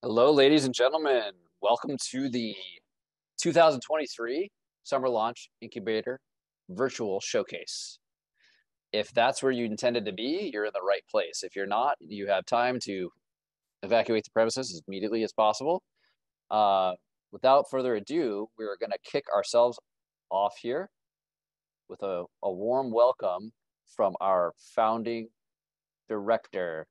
Hello, ladies and gentlemen. Welcome to the 2023 Summer Launch Incubator Virtual Showcase. If that's where you intended to be, you're in the right place. If you're not, you have time to evacuate the premises as immediately as possible. Without further ado, we're going to kick ourselves off here with a warm welcome from our founding director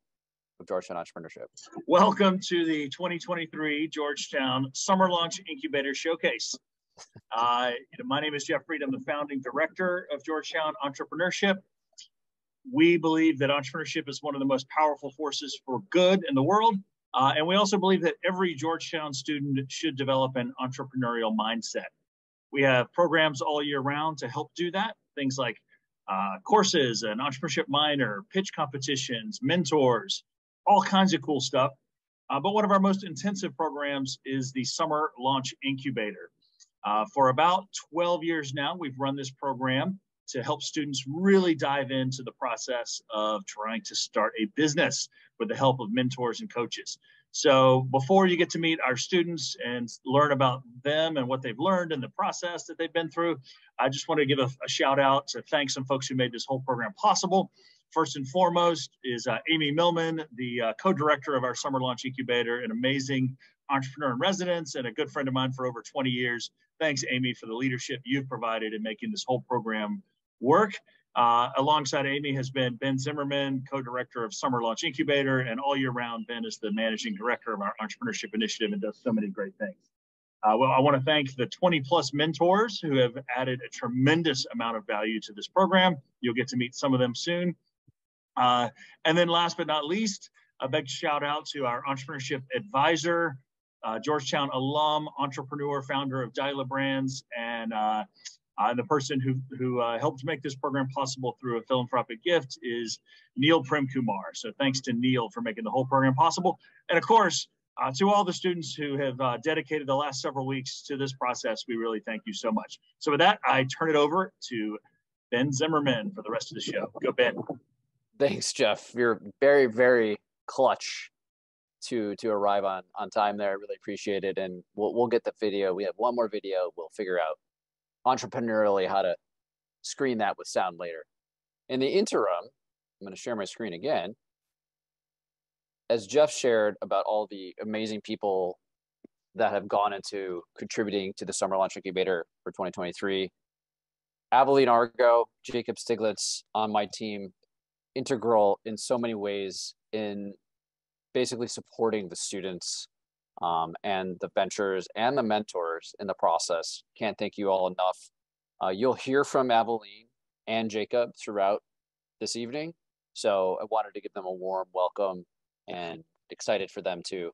of Georgetown Entrepreneurship. Welcome to the 2023 Georgetown Summer Launch Incubator Showcase. My name is Jeff Reed. I'm the founding director of Georgetown Entrepreneurship. We believe that entrepreneurship is one of the most powerful forces for good in the world. And we also believe that every Georgetown student should develop an entrepreneurial mindset. We have programs all year round to help do that. Things like courses, an entrepreneurship minor, pitch competitions, mentors, all kinds of cool stuff. But one of our most intensive programs is the Summer Launch Incubator. For about 12 years now, we've run this program to help students really dive into the process of trying to start a business with the help of mentors and coaches. So before you get to meet our students and learn about them and what they've learned and the process that they've been through, I just want to give a shout out to thank some folks who made this whole program possible. First and foremost is Amy Millman, the co-director of our Summer Launch Incubator, an amazing entrepreneur in residence and a good friend of mine for over 20 years. Thanks, Amy, for the leadership you've provided in making this whole program work. Alongside Amy has been Ben Zimmerman, co-director of Summer Launch Incubator, and all year round, Ben is the managing director of our entrepreneurship initiative and does so many great things. I want to thank the 20 plus mentors who have added a tremendous amount of value to this program. You'll get to meet some of them soon. And then last but not least, a big shout out to our entrepreneurship advisor, Georgetown alum, entrepreneur, founder of Dyla Brands, and the person who helped make this program possible through a philanthropic gift is Neil Premkumar. So thanks to Neil for making the whole program possible. And of course, to all the students who have dedicated the last several weeks to this process, we really thank you so much. So with that, I turn it over to Ben Zimmerman for the rest of the show. Go, Ben. Thanks, Jeff. You're very, very clutch to arrive on time there. I really appreciate it. And we'll get the video. We have one more video. We'll figure out entrepreneurially how to screen that with sound later. In the interim, I'm going to share my screen again. As Jeff shared about all the amazing people that have gone into contributing to the Summer Launch Incubator for 2023, Aveline Argo, Jacob Stiglitz on my team, integral in so many ways in basically supporting the students and the ventures and the mentors in the process. Can't thank you all enough. You'll hear from Aveline and Jacob throughout this evening. So I wanted to give them a warm welcome and excited for them to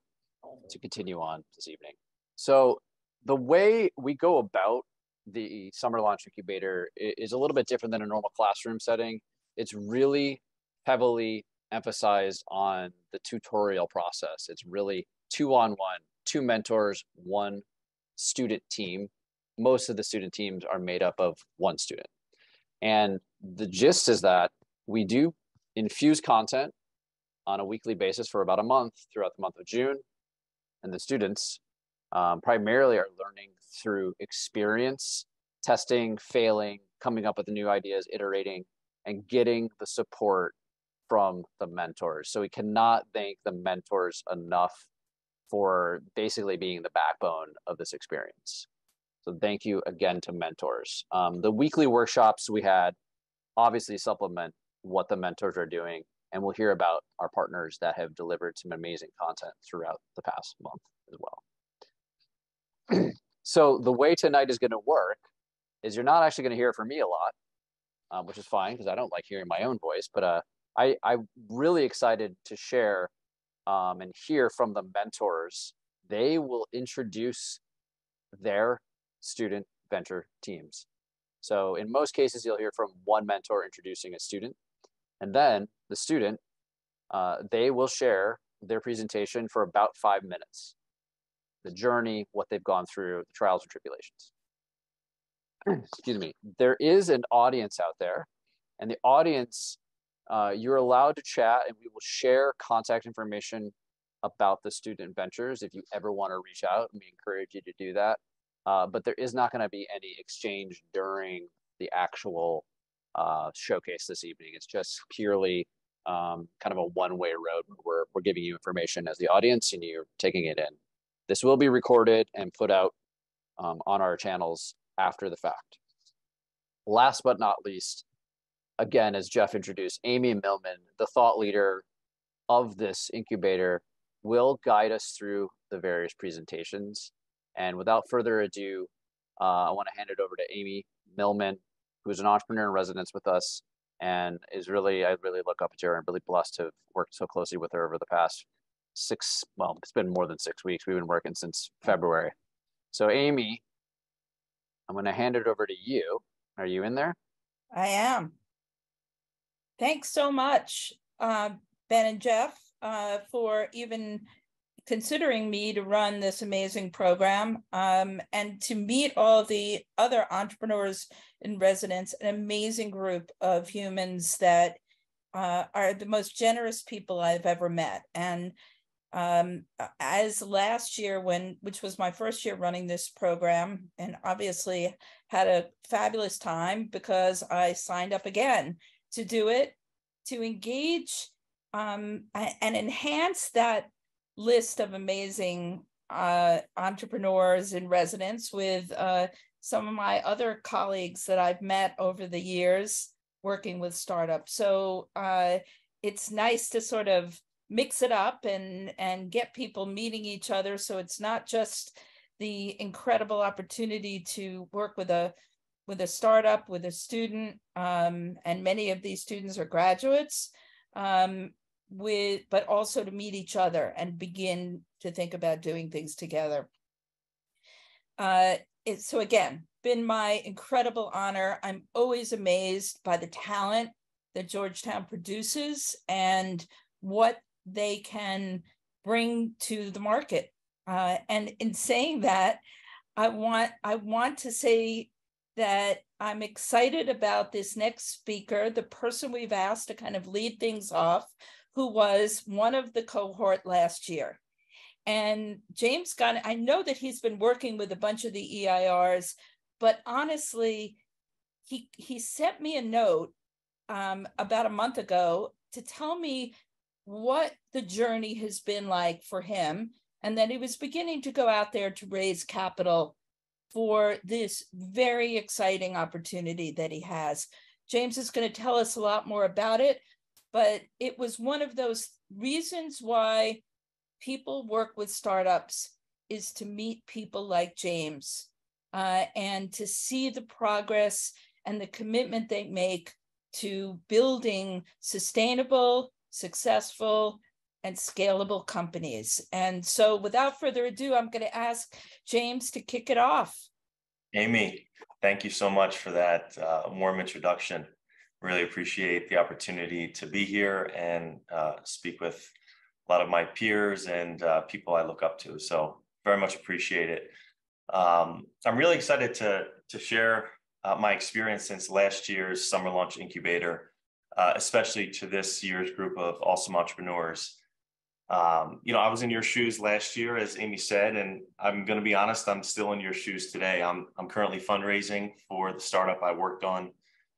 continue on this evening. So the way we go about the Summer Launch Incubator is a little bit different than a normal classroom setting. It's really heavily emphasized on the tutorial process. It's really 2-on-1, 2 mentors, 1 student team. Most of the student teams are made up of 1 student. And the gist is that we do infuse content on a weekly basis for about a month throughout the month of June. And the students primarily are learning through experience, testing, failing, coming up with new ideas, iterating, and getting the support from the mentors. So we cannot thank the mentors enough for basically being the backbone of this experience. So thank you again to mentors. The weekly workshops we had obviously supplement what the mentors are doing, and we'll hear about our partners that have delivered some amazing content throughout the past month as well. So the way tonight is going to work is you're not actually going to hear from me a lot, which is fine because I don't like hearing my own voice, but I'm really excited to share and hear from the mentors. They will introduce their student venture teams. So in most cases, you'll hear from one mentor introducing a student, and then the student, they will share their presentation for about 5 minutes, the journey, what they've gone through, the trials and tribulations. Excuse me. There is an audience out there, and the audience, you're allowed to chat, and we will share contact information about the student ventures. If you ever want to reach out, we encourage you to do that. But there is not going to be any exchange during the actual showcase this evening. It's just purely kind of a one-way road where we're giving you information as the audience and you're taking it in. This will be recorded and put out on our channels after the fact. Last but not least, again, as Jeff introduced, Amy Millman, the thought leader of this incubator, will guide us through the various presentations. And without further ado, I want to hand it over to Amy Millman, who's an entrepreneur in residence with us, and I really look up to her and really blessed to have worked so closely with her over the past it's been more than 6 weeks. We've been working since February. So Amy, I'm going to hand it over to you. Are you in there? I am. Thanks so much, Ben and Jeff, for even considering me to run this amazing program, and to meet all the other entrepreneurs in residence, an amazing group of humans that are the most generous people I've ever met. And as last year, which was my first year running this program, and obviously had a fabulous time because I signed up again to do it, to engage and enhance that list of amazing entrepreneurs in residence with some of my other colleagues that I've met over the years working with startups. So it's nice to sort of mix it up and get people meeting each other. So it's not just the incredible opportunity to work with a startup, with a student, and many of these students are graduates, but also to meet each other and begin to think about doing things together. So again, been my incredible honor. I'm always amazed by the talent that Georgetown produces and what they can bring to the market. And in saying that, I want to say that I'm excited about this next speaker, the person we've asked to kind of lead things off, who was one of the cohort last year. And James Gunn, I know that he's been working with a bunch of the EIRs, but honestly, he sent me a note about a month ago to tell me what the journey has been like for him, and that he was beginning to go out there to raise capital for this very exciting opportunity that he has. James is going to tell us a lot more about it, but it was one of those reasons why people work with startups is to meet people like James and to see the progress and the commitment they make to building sustainable, successful, and scalable companies. And so without further ado, I'm going to ask James to kick it off. Amy, thank you so much for that warm introduction. Really appreciate the opportunity to be here and speak with a lot of my peers and people I look up to. So very much appreciate it. I'm really excited to share my experience since last year's Summer Launch Incubator, especially to this year's group of awesome entrepreneurs. I was in your shoes last year, as Amy said, and I'm going to be honest, I'm still in your shoes today. I'm currently fundraising for the startup I worked on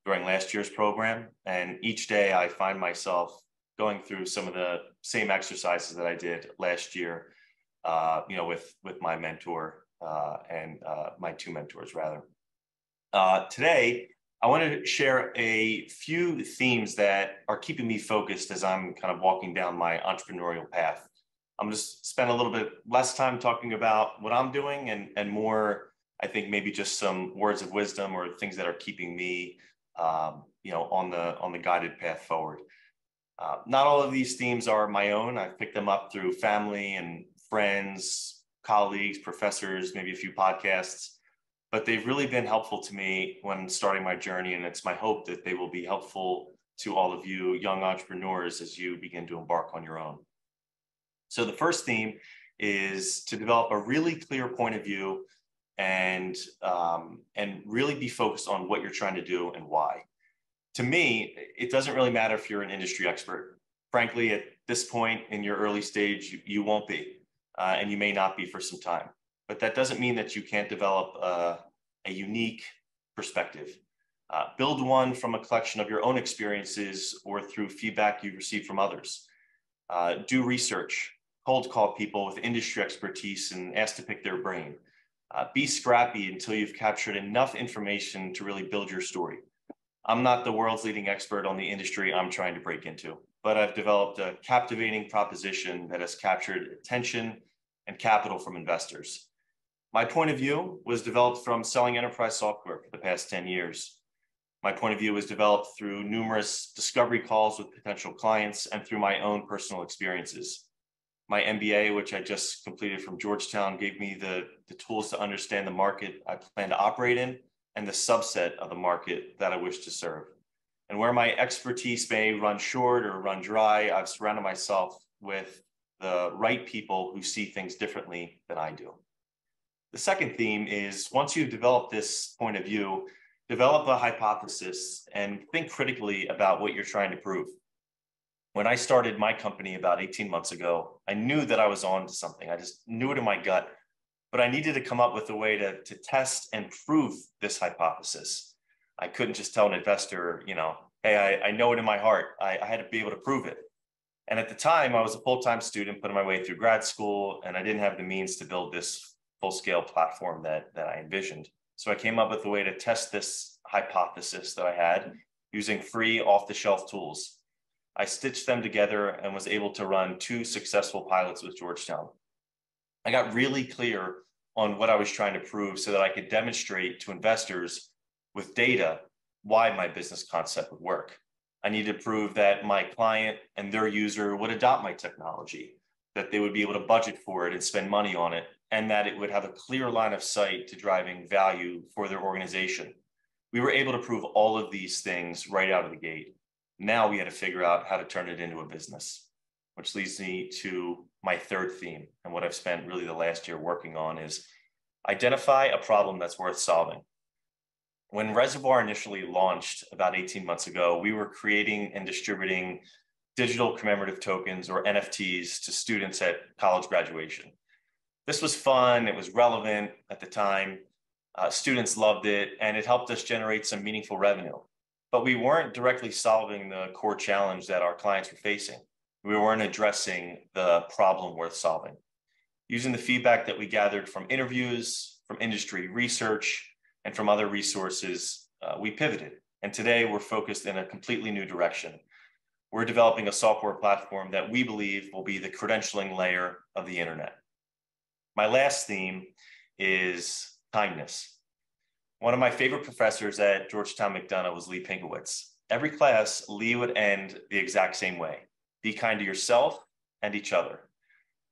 during last year's program. And each day I find myself going through some of the same exercises that I did last year, with my mentor and my two mentors, rather. Today, I wanted to share a few themes that are keeping me focused as I'm kind of walking down my entrepreneurial path. I'm going to spend a little bit less time talking about what I'm doing and more, I think, maybe just some words of wisdom or things that are keeping me, on the guided path forward. Not all of these themes are my own. I've picked them up through family and friends, colleagues, professors, maybe a few podcasts. But they've really been helpful to me when starting my journey, and it's my hope that they will be helpful to all of you young entrepreneurs as you begin to embark on your own. So the first theme is to develop a really clear point of view and really be focused on what you're trying to do and why. To me, it doesn't really matter if you're an industry expert. Frankly, it this point in your early stage, you won't be, and you may not be for some time. But that doesn't mean that you can't develop a unique perspective. Build one from a collection of your own experiences or through feedback you've received from others. Do research, cold call people with industry expertise and ask to pick their brain. Be scrappy until you've captured enough information to really build your story. I'm not the world's leading expert on the industry I'm trying to break into, but I've developed a captivating proposition that has captured attention and capital from investors. My point of view was developed from selling enterprise software for the past 10 years. My point of view was developed through numerous discovery calls with potential clients and through my own personal experiences. My MBA, which I just completed from Georgetown, gave me the tools to understand the market I plan to operate in and the subset of the market that I wish to serve. And where my expertise may run short or run dry, I've surrounded myself with the right people who see things differently than I do. The second theme is, once you've developed this point of view, develop a hypothesis and think critically about what you're trying to prove. When I started my company about 18 months ago, I knew that I was on to something. I just knew it in my gut, but I needed to come up with a way to test and prove this hypothesis. I couldn't just tell an investor, hey, I know it in my heart. I had to be able to prove it. And at the time, I was a full-time student putting my way through grad school, and I didn't have the means to build this full-scale platform that I envisioned. So I came up with a way to test this hypothesis that I had using free off-the-shelf tools. I stitched them together and was able to run 2 successful pilots with Georgetown. I got really clear on what I was trying to prove so that I could demonstrate to investors with data why my business concept would work. I needed to prove that my client and their user would adopt my technology, that they would be able to budget for it and spend money on it, and that it would have a clear line of sight to driving value for their organization. We were able to prove all of these things right out of the gate. Now we had to figure out how to turn it into a business, which leads me to my third theme. And what I've spent really the last year working on is identify a problem that's worth solving. When Reservoir initially launched about 18 months ago, we were creating and distributing digital commemorative tokens, or NFTs, to students at college graduation. This was fun, it was relevant at the time, students loved it, and it helped us generate some meaningful revenue. But we weren't directly solving the core challenge that our clients were facing. We weren't addressing the problem worth solving. Using the feedback that we gathered from interviews, from industry research, and from other resources, we pivoted. And today we're focused in a completely new direction. We're developing a software platform that we believe will be the credentialing layer of the internet. My last theme is kindness. One of my favorite professors at Georgetown McDonough was Lee Pinkowitz. Every class, Lee would end the exact same way: be kind to yourself and each other.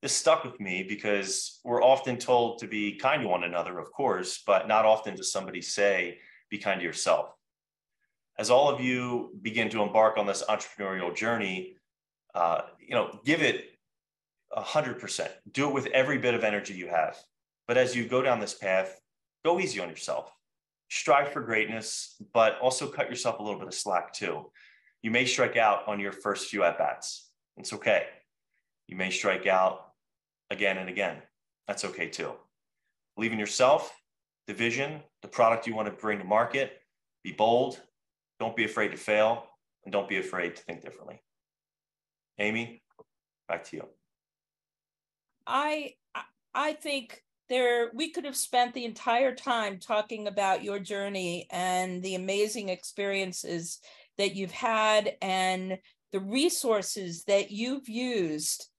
This stuck with me because we're often told to be kind to one another, of course, but not often does somebody say, be kind to yourself. As all of you begin to embark on this entrepreneurial journey, give it 100%. Do it with every bit of energy you have. But as you go down this path, go easy on yourself. Strive for greatness, but also cut yourself a little bit of slack too. You may strike out on your first few at-bats. It's okay. You may strike out again and again. That's okay too. Believe in yourself, the vision, the product you want to bring to market. Be bold. Don't be afraid to fail, and don't be afraid to think differently. Amy, back to you. I think we could have spent the entire time talking about your journey and the amazing experiences that you've had and the resources that you've used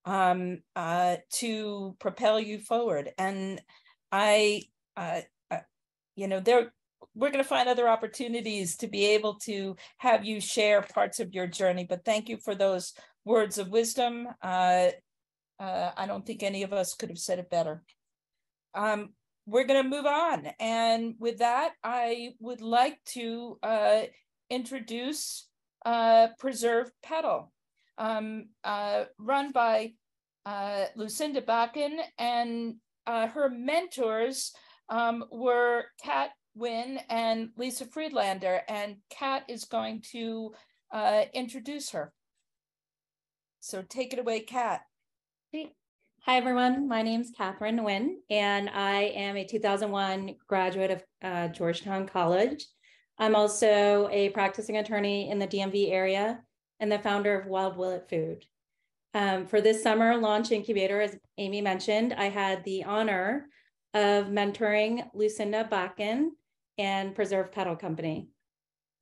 to propel you forward. And we're going to find other opportunities to be able to have you share parts of your journey. But thank you for those words of wisdom. I don't think any of us could have said it better. We're going to move on. And with that, I would like to introduce Preserve Pedal, run by Lucinda Bakken, and her mentors were Kat Wynn and Lisa Friedlander, and Kat is going to introduce her. So take it away, Kat. Great. Hi, everyone. My name is Catherine Nguyen, and I am a 2001 graduate of Georgetown College. I'm also a practicing attorney in the DMV area and the founder of Wild Willet Food. For this summer launch incubator, as Amy mentioned, I had the honor of mentoring Lucinda Bakken and Preserve Petal Company.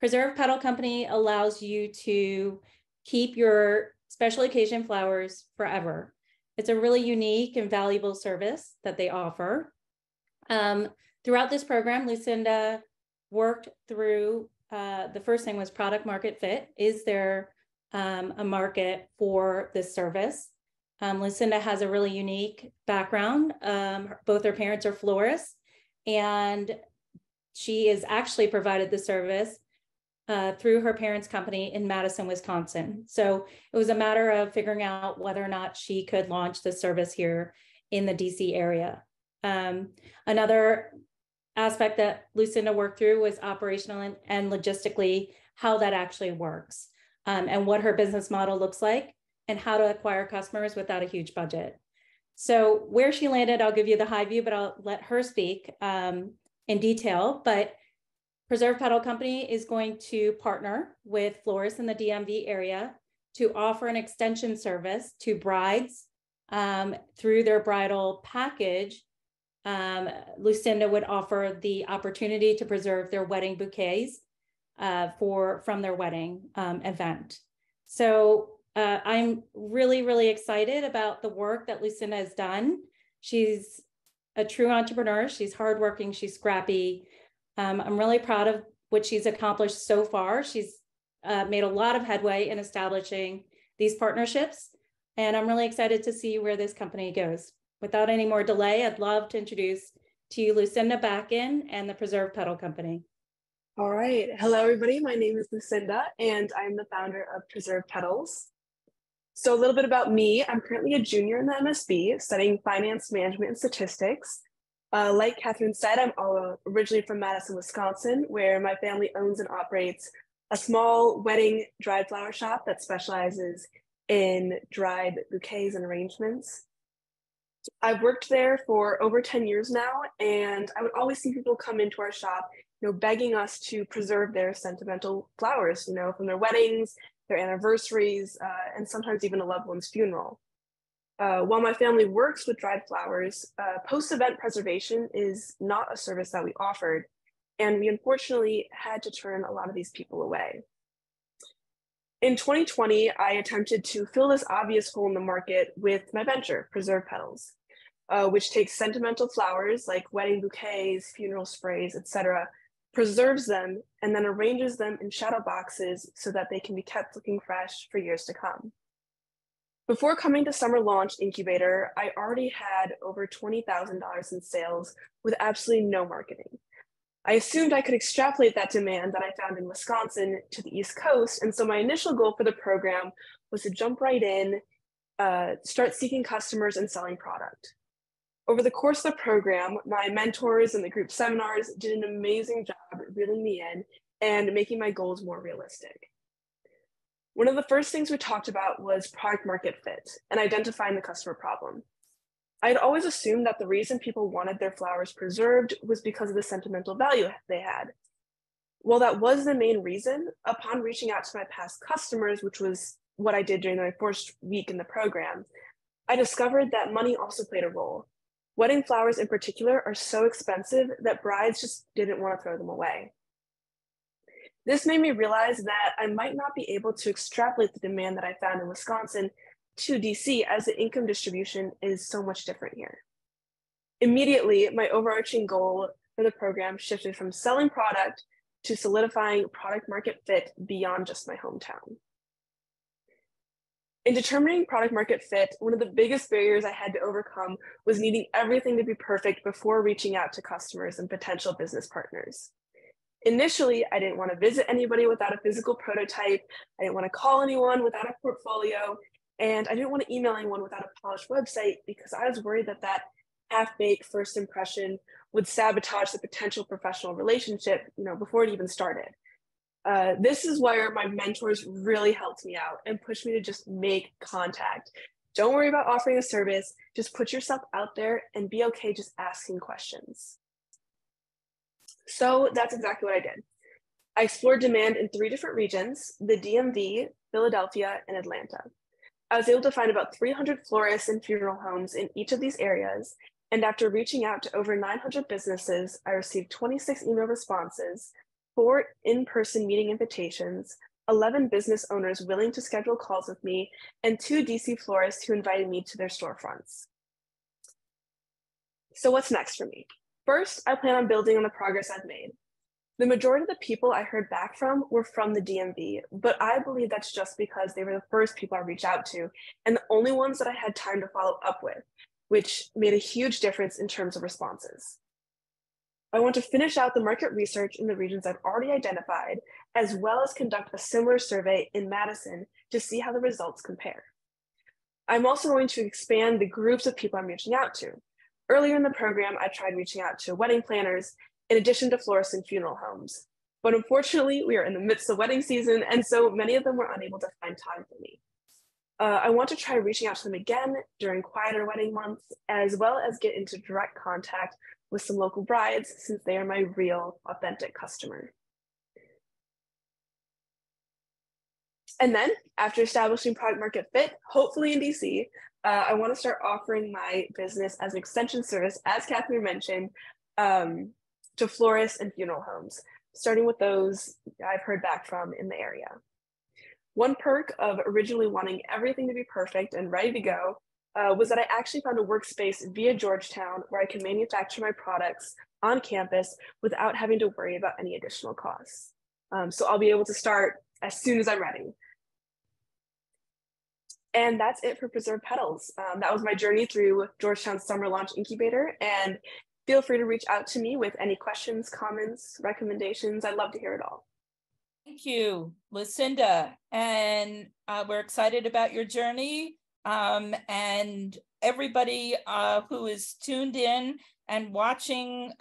Preserve Petal Company allows you to keep your special occasion flowers forever. It's a really unique and valuable service that they offer. Throughout this program, Lucinda worked through, the first thing was product market fit. Is there a market for this service? Lucinda has a really unique background. Both her parents are florists, and she is actually provided the service through her parents' company in Madison, Wisconsin. So it was a matter of figuring out whether or not she could launch the service here in the DC area. Another aspect that Lucinda worked through was operational and logistically how that actually works, and what her business model looks like and how to acquire customers without a huge budget. So where she landed, I'll give you the high view, but I'll let her speak in detail. But Preserve Petal Company is going to partner with florists in the DMV area to offer an extension service to brides through their bridal package. Lucinda would offer the opportunity to preserve their wedding bouquets from their wedding event. So I'm really, really excited about the work that Lucinda has done. She's a true entrepreneur. She's hardworking. She's scrappy. I'm really proud of what she's accomplished so far. She's made a lot of headway in establishing these partnerships, and I'm really excited to see where this company goes. Without any more delay, I'd love to introduce to you Lucinda Bakken and the Preserve Petal Company. All right. Hello, everybody. My name is Lucinda, and I'm the founder of Preserve Petals. So a little bit about me. I'm currently a junior in the MSB studying finance management and statistics. Like Catherine said, I'm originally from Madison, Wisconsin, where my family owns and operates a small wedding dried flower shop that specializes in dried bouquets and arrangements. I've worked there for over 10 years now, and I would always see people come into our shop, begging us to preserve their sentimental flowers, from their weddings, their anniversaries, and sometimes even a loved one's funeral. While my family works with dried flowers, post-event preservation is not a service that we offered, and we unfortunately had to turn a lot of these people away. In 2020, I attempted to fill this obvious hole in the market with my venture, Preserve Petals, which takes sentimental flowers like wedding bouquets, funeral sprays, etc., preserves them, and then arranges them in shadow boxes so that they can be kept looking fresh for years to come. Before coming to Summer Launch Incubator, I already had over $20,000 in sales with absolutely no marketing. I assumed I could extrapolate that demand that I found in Wisconsin to the East Coast, and so my initial goal for the program was to jump right in, start seeking customers and selling product. Over the course of the program, my mentors and the group seminars did an amazing job reeling me in and making my goals more realistic. One of the first things we talked about was product market fit and identifying the customer problem. I had always assumed that the reason people wanted their flowers preserved was because of the sentimental value they had. While that was the main reason, upon reaching out to my past customers, which was what I did during my first week in the program, I discovered that money also played a role. Wedding flowers in particular are so expensive that brides just didn't want to throw them away. This made me realize that I might not be able to extrapolate the demand that I found in Wisconsin to DC, as the income distribution is so much different here. Immediately, my overarching goal for the program shifted from selling product to solidifying product market fit beyond just my hometown. In determining product market fit, one of the biggest barriers I had to overcome was needing everything to be perfect before reaching out to customers and potential business partners. Initially, I didn't want to visit anybody without a physical prototype. I didn't want to call anyone without a portfolio. And I didn't want to email anyone without a polished website because I was worried that that half-baked first impression would sabotage the potential professional relationship, before it even started. This is where my mentors really helped me out and pushed me to just make contact. Don't worry about offering a service, just put yourself out there and be okay just asking questions. So that's exactly what I did. I explored demand in 3 different regions, the DMV, Philadelphia, and Atlanta. I was able to find about 300 florists and funeral homes in each of these areas, and after reaching out to over 900 businesses, I received 26 email responses, 4 in-person meeting invitations, 11 business owners willing to schedule calls with me, and 2 DC florists who invited me to their storefronts. So what's next for me? First, I plan on building on the progress I've made. The majority of the people I heard back from were from the DMV, but I believe that's just because they were the first people I reached out to and the only ones that I had time to follow up with, which made a huge difference in terms of responses. I want to finish out the market research in the regions I've already identified, as well as conduct a similar survey in Madison to see how the results compare. I'm also going to expand the groups of people I'm reaching out to. Earlier in the program, I tried reaching out to wedding planners, in addition to florists and funeral homes. But unfortunately, we are in the midst of wedding season, and so many of them were unable to find time for me. I want to try reaching out to them again during quieter wedding months, as well as get into direct contact with some local brides, since they are my real, authentic customer. And then, after establishing product market fit, hopefully in DC, I want to start offering my business as an extension service, as Catherine mentioned, to florists and funeral homes, starting with those I've heard back from in the area. One perk of originally wanting everything to be perfect and ready to go was that I actually found a workspace via Georgetown where I can manufacture my products on campus without having to worry about any additional costs. So I'll be able to start as soon as I'm ready. And that's it for Preserved Petals. That was my journey through Georgetown's Summer Launch Incubator, and feel free to reach out to me with any questions, comments, recommendations. I'd love to hear it all. Thank you, Lucinda. And we're excited about your journey. And everybody who is tuned in and watching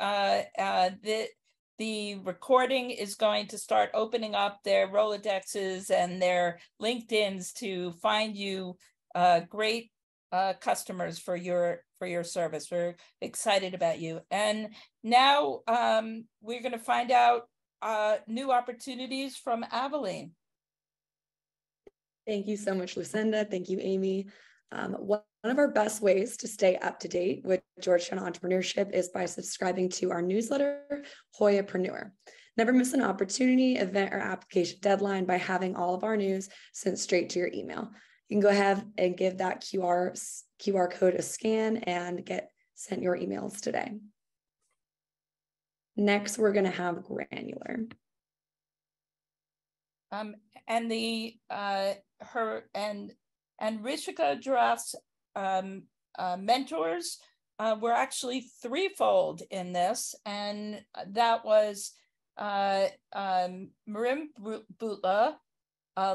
the recording is going to start opening up their Rolodexes and their LinkedIns to find you great customers for your service. We're excited about you. And now we're going to find out new opportunities from Aveline. Thank you so much, Lucinda. Thank you, Amy. One of our best ways to stay up to date with Georgetown entrepreneurship is by subscribing to our newsletter, Hoyapreneur. Never miss an opportunity, event, or application deadline by having all of our news sent straight to your email. You can go ahead and give that QR code a scan and get sent your emails today. Next, we're going to have Granular. And the and Rishika Giraffe's mentors were actually threefold in this, and that was Marim Butla,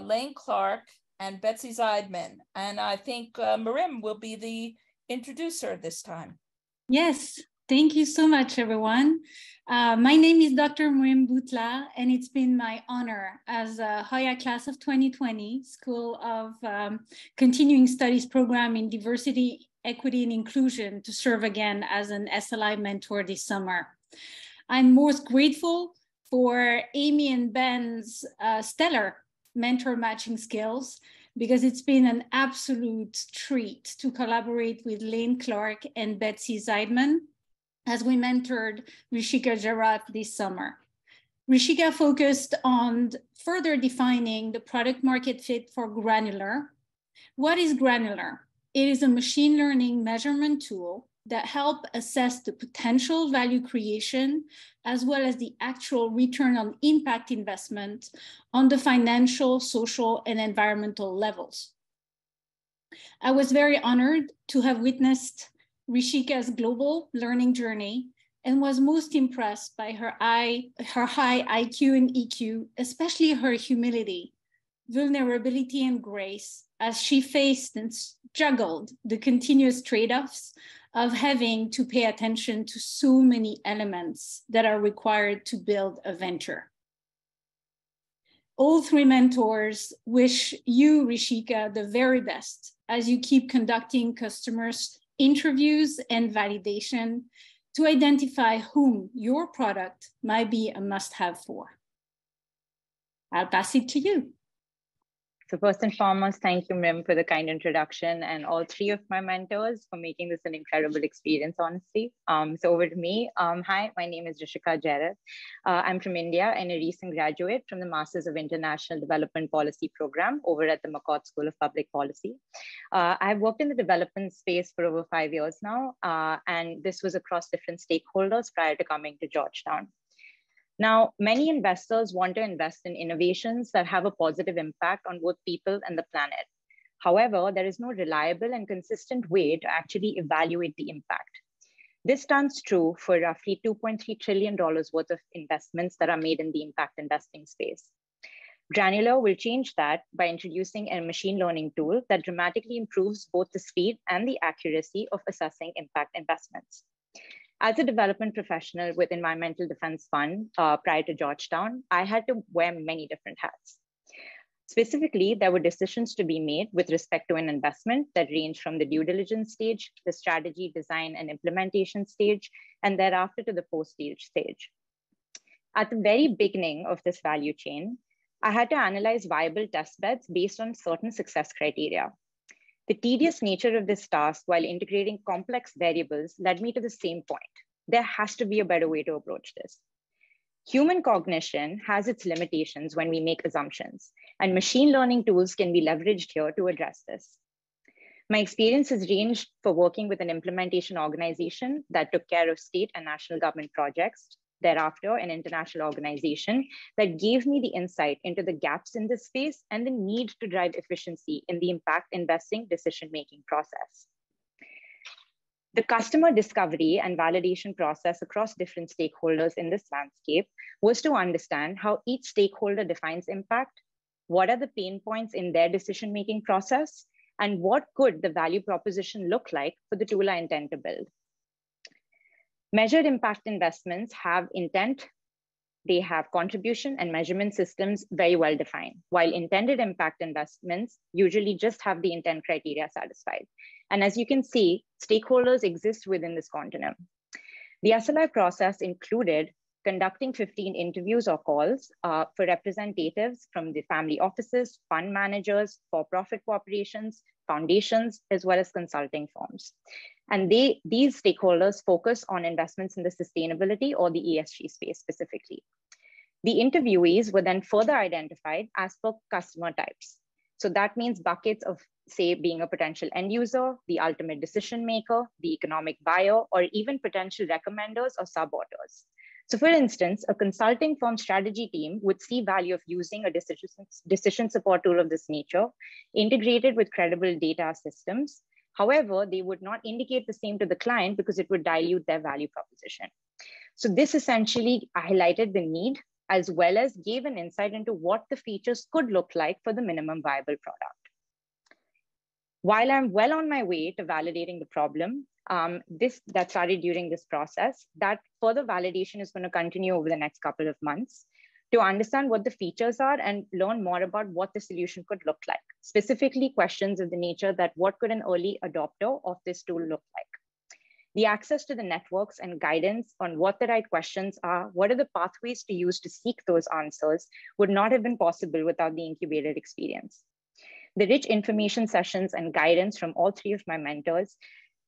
Lane Clark, and Betsy Zeidman. And I think Marim will be the introducer this time. Yes, thank you so much, everyone. My name is Dr. Marim Butla, and it's been my honor as a Hoya Class of 2020 School of Continuing Studies program in Diversity, Equity, and Inclusion to serve again as an SLI mentor this summer. I'm most grateful for Amy and Ben's stellar mentor matching skills, because it's been an absolute treat to collaborate with Lane Clark and Betsy Zeidman as we mentored Rishika Jarat this summer. Rishika focused on further defining the product market fit for Granular. What is Granular? It is a machine learning measurement tool that helps assess the potential value creation as well as the actual return on impact investment on the financial, social, and environmental levels. I was very honored to have witnessed Rishika's global learning journey and was most impressed by her high IQ and EQ, especially her humility, vulnerability, and grace as she faced and juggled the continuous trade-offs of having to pay attention to so many elements that are required to build a venture. All three mentors wish you, Rishika, the very best as you keep conducting customers' interviews and validation to identify whom your product might be a must-have for. I'll pass it to you. So first and foremost, thank you, Mim, for the kind introduction, and all three of my mentors for making this an incredible experience, honestly. So over to me. Hi, my name is Rishika Jared. I'm from India and a recent graduate from the Masters of International Development Policy program over at the McCourt School of Public Policy. I've worked in the development space for over 5 years now, and this was across different stakeholders prior to coming to Georgetown. Now, many investors want to invest in innovations that have a positive impact on both people and the planet. However, there is no reliable and consistent way to actually evaluate the impact. This stands true for roughly $2.3 trillion worth of investments that are made in the impact investing space. Granular will change that by introducing a machine learning tool that dramatically improves both the speed and the accuracy of assessing impact investments. As a development professional with Environmental Defense Fund prior to Georgetown, I had to wear many different hats. Specifically, there were decisions to be made with respect to an investment that ranged from the due diligence stage, the strategy, design, and implementation stage, and thereafter to the post-stage stage. At the very beginning of this value chain, I had to analyze viable test beds based on certain success criteria. The tedious nature of this task while integrating complex variables led me to the same point. There has to be a better way to approach this. Human cognition has its limitations when we make assumptions, and machine learning tools can be leveraged here to address this. My experience has ranged for working with an implementation organization that took care of state and national government projects, thereafter an international organization that gave me the insight into the gaps in this space and the need to drive efficiency in the impact investing decision-making process. The customer discovery and validation process across different stakeholders in this landscape was to understand how each stakeholder defines impact, what are the pain points in their decision-making process, and what could the value proposition look like for the tool I intend to build. Measured impact investments have intent, they have contribution and measurement systems very well defined, while intended impact investments usually just have the intent criteria satisfied. And as you can see, stakeholders exist within this continuum. The SLI process included conducting 15 interviews or calls for representatives from the family offices, fund managers, for-profit corporations, foundations, as well as consulting firms. And these stakeholders focus on investments in the sustainability or the ESG space specifically. The interviewees were then further identified as per customer types. So that means buckets of, say, being a potential end user, the ultimate decision maker, the economic buyer, or even potential recommenders or sub-orders. So for instance, a consulting firm strategy team would see value of using a decision support tool of this nature, integrated with credible data systems. However, they would not indicate the same to the client because it would dilute their value proposition. So this essentially highlighted the need as well as gave an insight into what the features could look like for the minimum viable product. While I'm well on my way to validating the problem, that started during this process, that further validation is going to continue over the next couple of months to understand what the features are and learn more about what the solution could look like. Specifically, questions of the nature that what could an early adopter of this tool look like? The access to the networks and guidance on what the right questions are, what are the pathways to use to seek those answers would not have been possible without the Incubator experience. The rich information sessions and guidance from all three of my mentors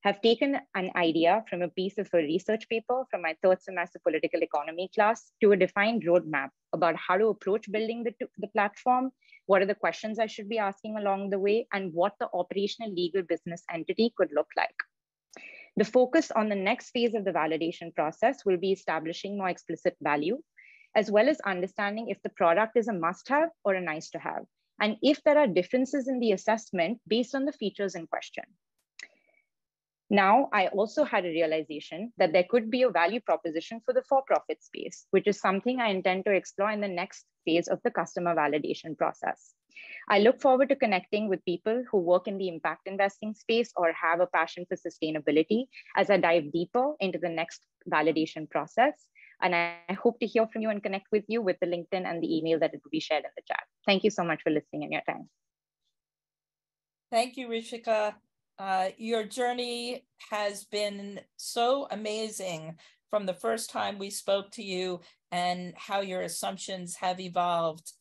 have taken an idea from a piece of a research paper from my third semester political economy class to a defined roadmap about how to approach building the platform, what are the questions I should be asking along the way, and what the operational legal business entity could look like. The focus on the next phase of the validation process will be establishing more explicit value, as well as understanding if the product is a must-have or a nice-to-have, and if there are differences in the assessment based on the features in question. Now, I also had a realization that there could be a value proposition for the for-profit space, which is something I intend to explore in the next phase of the customer validation process. I look forward to connecting with people who work in the impact investing space or have a passion for sustainability as I dive deeper into the next validation process. And I hope to hear from you and connect with you with the LinkedIn and the email that it will be shared in the chat. Thank you so much for listening and your time. Thank you, Rishika. Your journey has been so amazing from the first time we spoke to you and how your assumptions have evolved.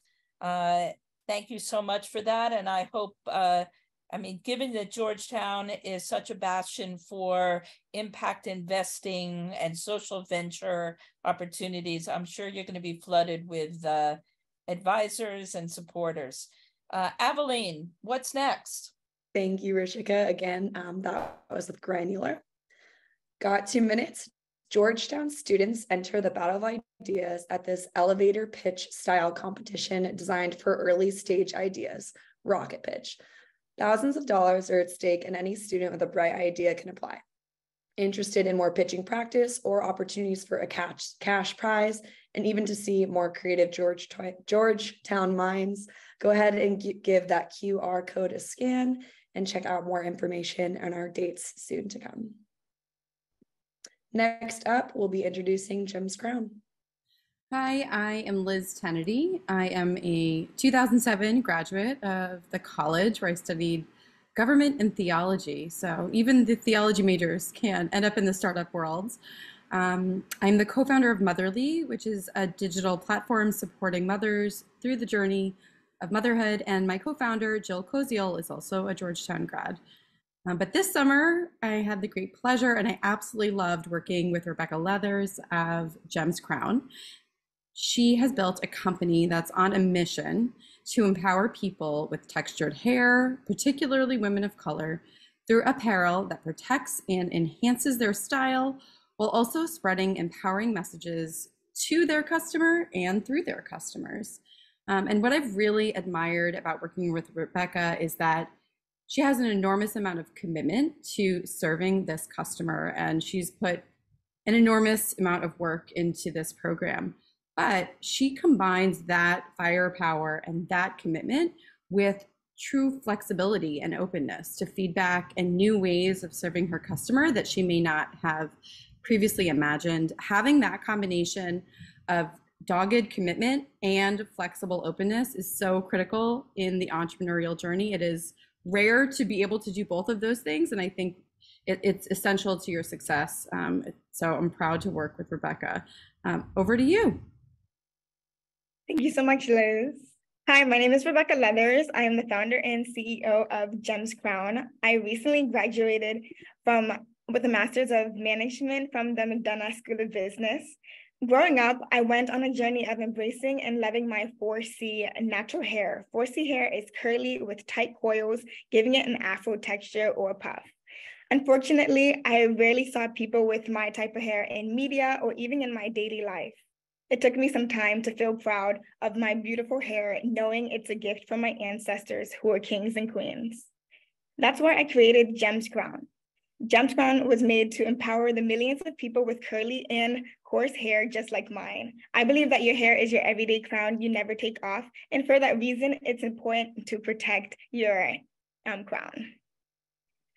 Thank you so much for that. And I hope, I mean, given that Georgetown is such a bastion for impact investing and social venture opportunities, I'm sure you're going to be flooded with advisors and supporters. Aveline, what's next? Thank you, Rishika. Again, that was with Granular. Got 2 minutes. Georgetown students enter the battle of ideas at this elevator pitch style competition designed for early stage ideas, Rocket Pitch. Thousands of dollars are at stake, and any student with a bright idea can apply. Interested in more pitching practice or opportunities for a cash prize, and even to see more creative Georgetown minds, go ahead and give that QR code a scan and check out more information on our dates soon to come. Next up, we'll be introducing Jim's Crown. Hi, I am Liz Tennedy. I am a 2007 graduate of the college where I studied government and theology. So even the theology majors can end up in the startup world. I'm the co-founder of Motherly, which is a digital platform supporting mothers through the journey of motherhood. And my co-founder, Jill Koziel, is also a Georgetown grad. But this summer, I had the great pleasure, and I absolutely loved working with Rebecca Leathers of Gem's Crown. She has built a company that's on a mission to empower people with textured hair, particularly women of color, through apparel that protects and enhances their style, while also spreading empowering messages to their customer and through their customers. And what I've really admired about working with Rebecca is that she has an enormous amount of commitment to serving this customer, and she's put an enormous amount of work into this program. But she combines that firepower and that commitment with true flexibility and openness to feedback and new ways of serving her customer that she may not have previously imagined. Having that combination of dogged commitment and flexible openness is so critical in the entrepreneurial journey. It is rare to be able to do both of those things, and I think it's essential to your success. So I'm proud to work with Rebecca. Over to you. Thank you so much, Liz. Hi, my name is Rebecca Leathers. I am the founder and CEO of Gem's Crown. I recently graduated with a Master's of Management from the McDonough School of Business. Growing up, I went on a journey of embracing and loving my 4C natural hair. 4C hair is curly with tight coils, giving it an afro texture or puff. Unfortunately, I rarely saw people with my type of hair in media or even in my daily life. It took me some time to feel proud of my beautiful hair, knowing it's a gift from my ancestors who are kings and queens. That's why I created Gem's Crown. Gem's Crown was made to empower the millions of people with curly and coarse hair just like mine. I believe that your hair is your everyday crown you never take off, and for that reason, it's important to protect your crown.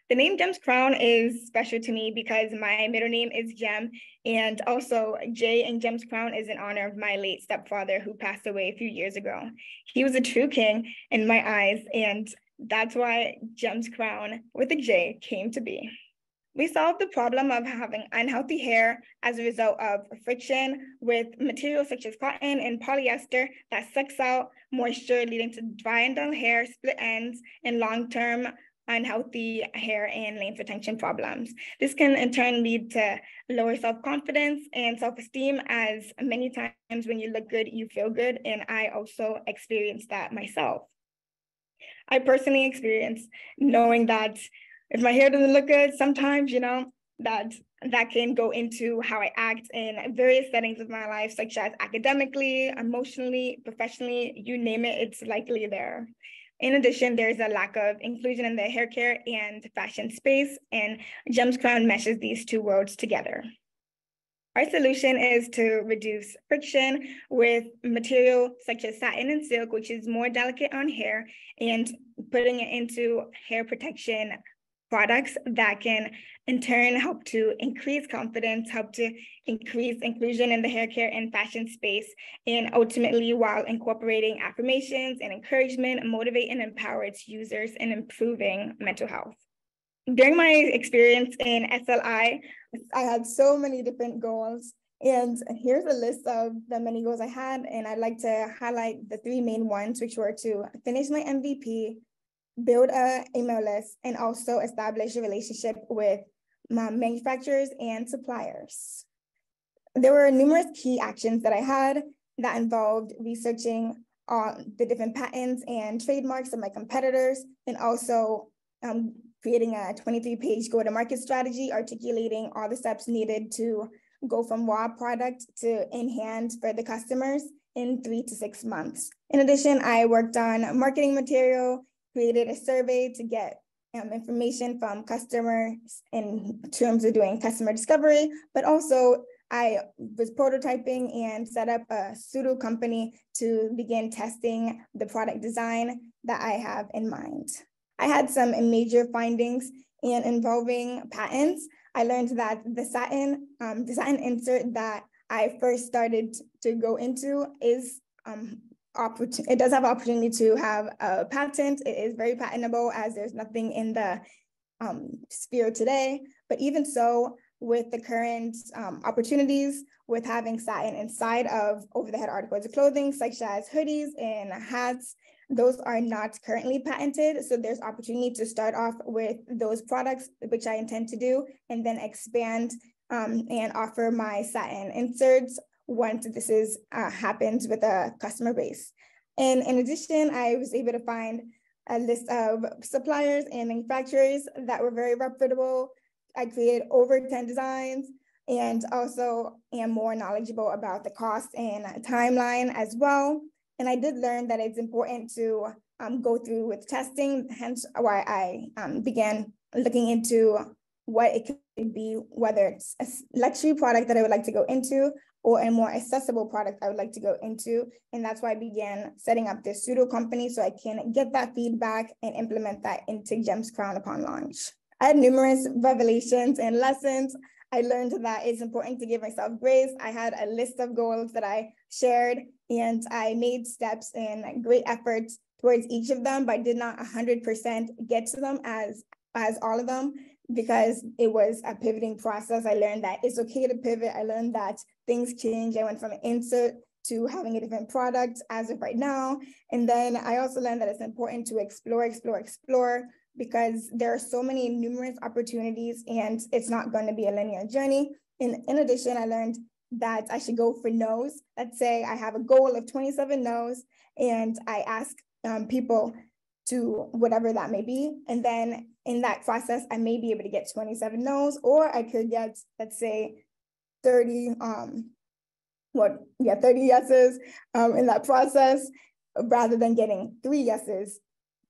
The name Gem's Crown is special to me because my middle name is Gem, and also J in Gem's Crown is in honor of my late stepfather who passed away a few years ago. He was a true king in my eyes, and that's why Gem's Crown with a J came to be. We solved the problem of having unhealthy hair as a result of friction with materials such as cotton and polyester that sucks out moisture, leading to dry and dull hair, split ends, and long-term unhealthy hair and length retention problems. This can in turn lead to lower self-confidence and self-esteem, as many times when you look good, you feel good. And I also experienced that myself. I personally experienced knowing that if my hair doesn't look good, sometimes, that can go into how I act in various settings of my life, such as academically, emotionally, professionally, you name it, it's likely there. In addition, there's a lack of inclusion in the hair care and fashion space, and Gem's Crown meshes these two worlds together. Our solution is to reduce friction with material such as satin and silk, which is more delicate on hair, and putting it into hair protection products that can in turn help to increase confidence, help to increase inclusion in the hair care and fashion space, and ultimately while incorporating affirmations and encouragement, motivate and empower its users in improving mental health. During my experience in SLI, I had so many different goals. And here's a list of the many goals I had. And I'd like to highlight the three main ones, which were to finish my MVP, build an email list, and also establish a relationship with my manufacturers and suppliers. There were numerous key actions that I had that involved researching the different patents and trademarks of my competitors, and also creating a 23-page go-to-market strategy, articulating all the steps needed to go from raw product to in hand for the customers in 3 to 6 months. In addition, I worked on marketing material, created a survey to get information from customers in terms of doing customer discovery, but also I was prototyping and set up a pseudo company to begin testing the product design that I have in mind. I had some major findings and involving patents. I learned that the satin insert that I first started to go into is it does have opportunity to have a patent. It is very patentable as there's nothing in the sphere today. But even so, with the current opportunities with having satin inside of over-the-head articles of clothing, such as hoodies and hats, those are not currently patented. So there's opportunity to start off with those products, which I intend to do, and then expand and offer my satin inserts once this is happens with a customer base. And in addition, I was able to find a list of suppliers and manufacturers that were very reputable. I created over 10 designs and also am more knowledgeable about the cost and timeline as well. And I did learn that it's important to go through with testing, hence why I began looking into what it could be, whether it's a luxury product that I would like to go into or a more accessible product I would like to go into. And that's why I began setting up this pseudo company so I can get that feedback and implement that into Gems Crown upon launch. I had numerous revelations and lessons. I learned that it's important to give myself grace. I had a list of goals that I shared, and I made steps and great efforts towards each of them, but I did not 100% get to them as all of them because it was a pivoting process. I learned that it's okay to pivot. I learned that things change. I went from an insert to having a different product as of right now. And then I also learned that it's important to explore, because there are so many numerous opportunities and it's not going to be a linear journey. In addition, I learned that I should go for no's. Let's say I have a goal of 27 no's and I ask people to whatever that may be. And then in that process, I may be able to get 27 no's, or I could get, let's say, 30 yeses in that process rather than getting 3 yeses,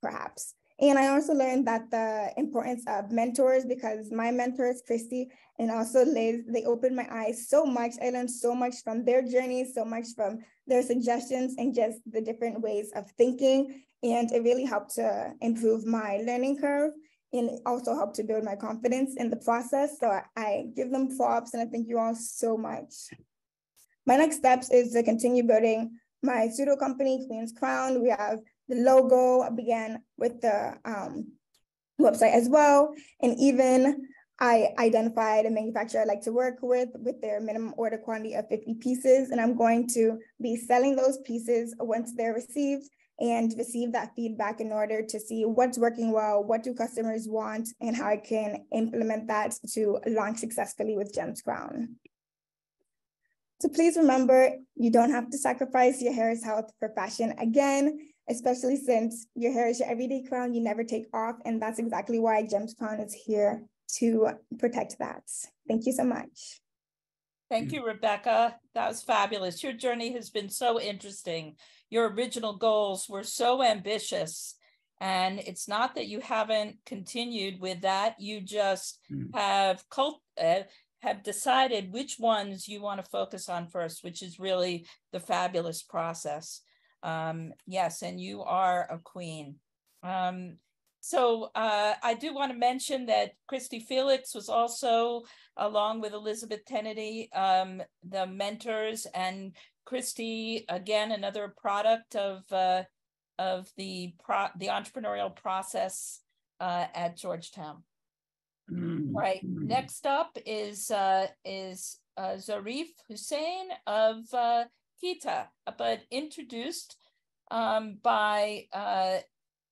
perhaps. And I also learned that the importance of mentors, because my mentors, Christy and also Liz, they opened my eyes so much. I learned so much from their journey, so much from their suggestions and just the different ways of thinking. And it really helped to improve my learning curve and also helped to build my confidence in the process. So I give them props and I thank you all so much. My next steps is to continue building my pseudo company, Queen's Crown. We have the logo. I began with the website as well. And even I identified a manufacturer I'd like to work with their minimum order quantity of 50 pieces. And I'm going to be selling those pieces once they're received and receive that feedback in order to see what's working well, what do customers want, and how I can implement that to launch successfully with Gems Crown. So please remember, you don't have to sacrifice your hair's health for fashion again, especially since your hair is your everyday crown you never take off. And that's exactly why Gems Crown is here to protect that. Thank you so much. Thank you, Rebecca. That was fabulous. Your journey has been so interesting. Your original goals were so ambitious. And it's not that you haven't continued with that. You just have decided which ones you want to focus on first, which is really the fabulous process. Yes, and you are a queen. So I do want to mention that Christy Felix was also, along with Elizabeth Kennedy, the mentors, and Christy, again, another product of the entrepreneurial process at Georgetown. Right. Next up is Zarif Hussein of Kita, but introduced by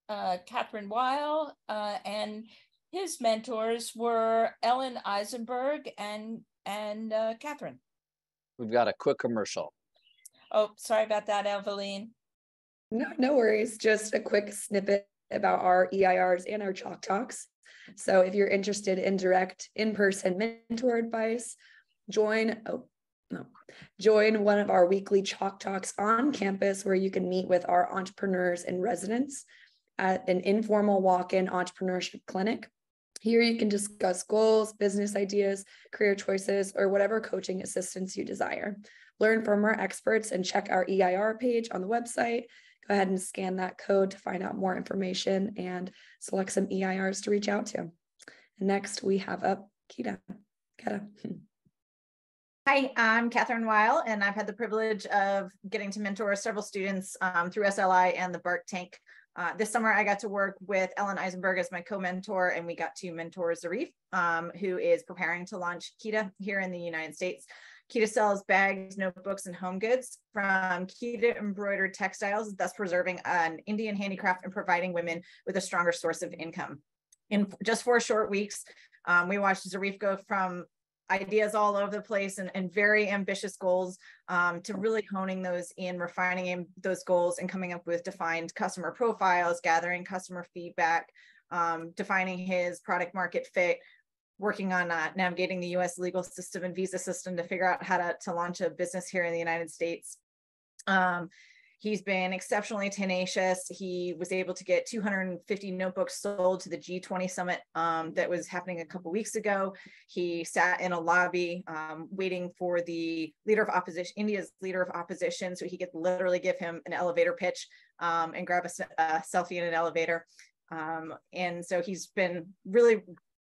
Catherine Weil, and his mentors were Ellen Eisenberg and Catherine. We've got a quick commercial. Oh, sorry about that, Eveline. No worries. Just a quick snippet about our EIRs and our Chalk Talks. So if you're interested in direct in-person mentor advice, join one of our weekly Chalk Talks on campus, where you can meet with our entrepreneurs and residents at an informal walk-in entrepreneurship clinic. Here you can discuss goals, business ideas, career choices, or whatever coaching assistance you desire. Learn from our experts and check our EIR page on the website. Go ahead and scan that code to find out more information and select some EIRs to reach out to. And next we have up Kita. Hi, I'm Catherine Weil, and I've had the privilege of getting to mentor several students through SLI and the BART Tank. This summer, I got to work with Ellen Eisenberg as my co-mentor, and we got to mentor Zarif, who is preparing to launch Kita here in the United States. Kita sells bags, notebooks, and home goods from Kita embroidered textiles, thus preserving an Indian handicraft and providing women with a stronger source of income. In just 4 short weeks, we watched Zarif go from ideas all over the place and very ambitious goals to really honing those in, refining those goals, and coming up with defined customer profiles, gathering customer feedback, defining his product market fit, working on navigating the US legal system and visa system to figure out how to launch a business here in the United States. He's been exceptionally tenacious. He was able to get 250 notebooks sold to the G20 summit that was happening a couple weeks ago. He sat in a lobby waiting for the leader of opposition, India's leader of opposition, so he could literally give him an elevator pitch and grab a selfie in an elevator. And so he's been really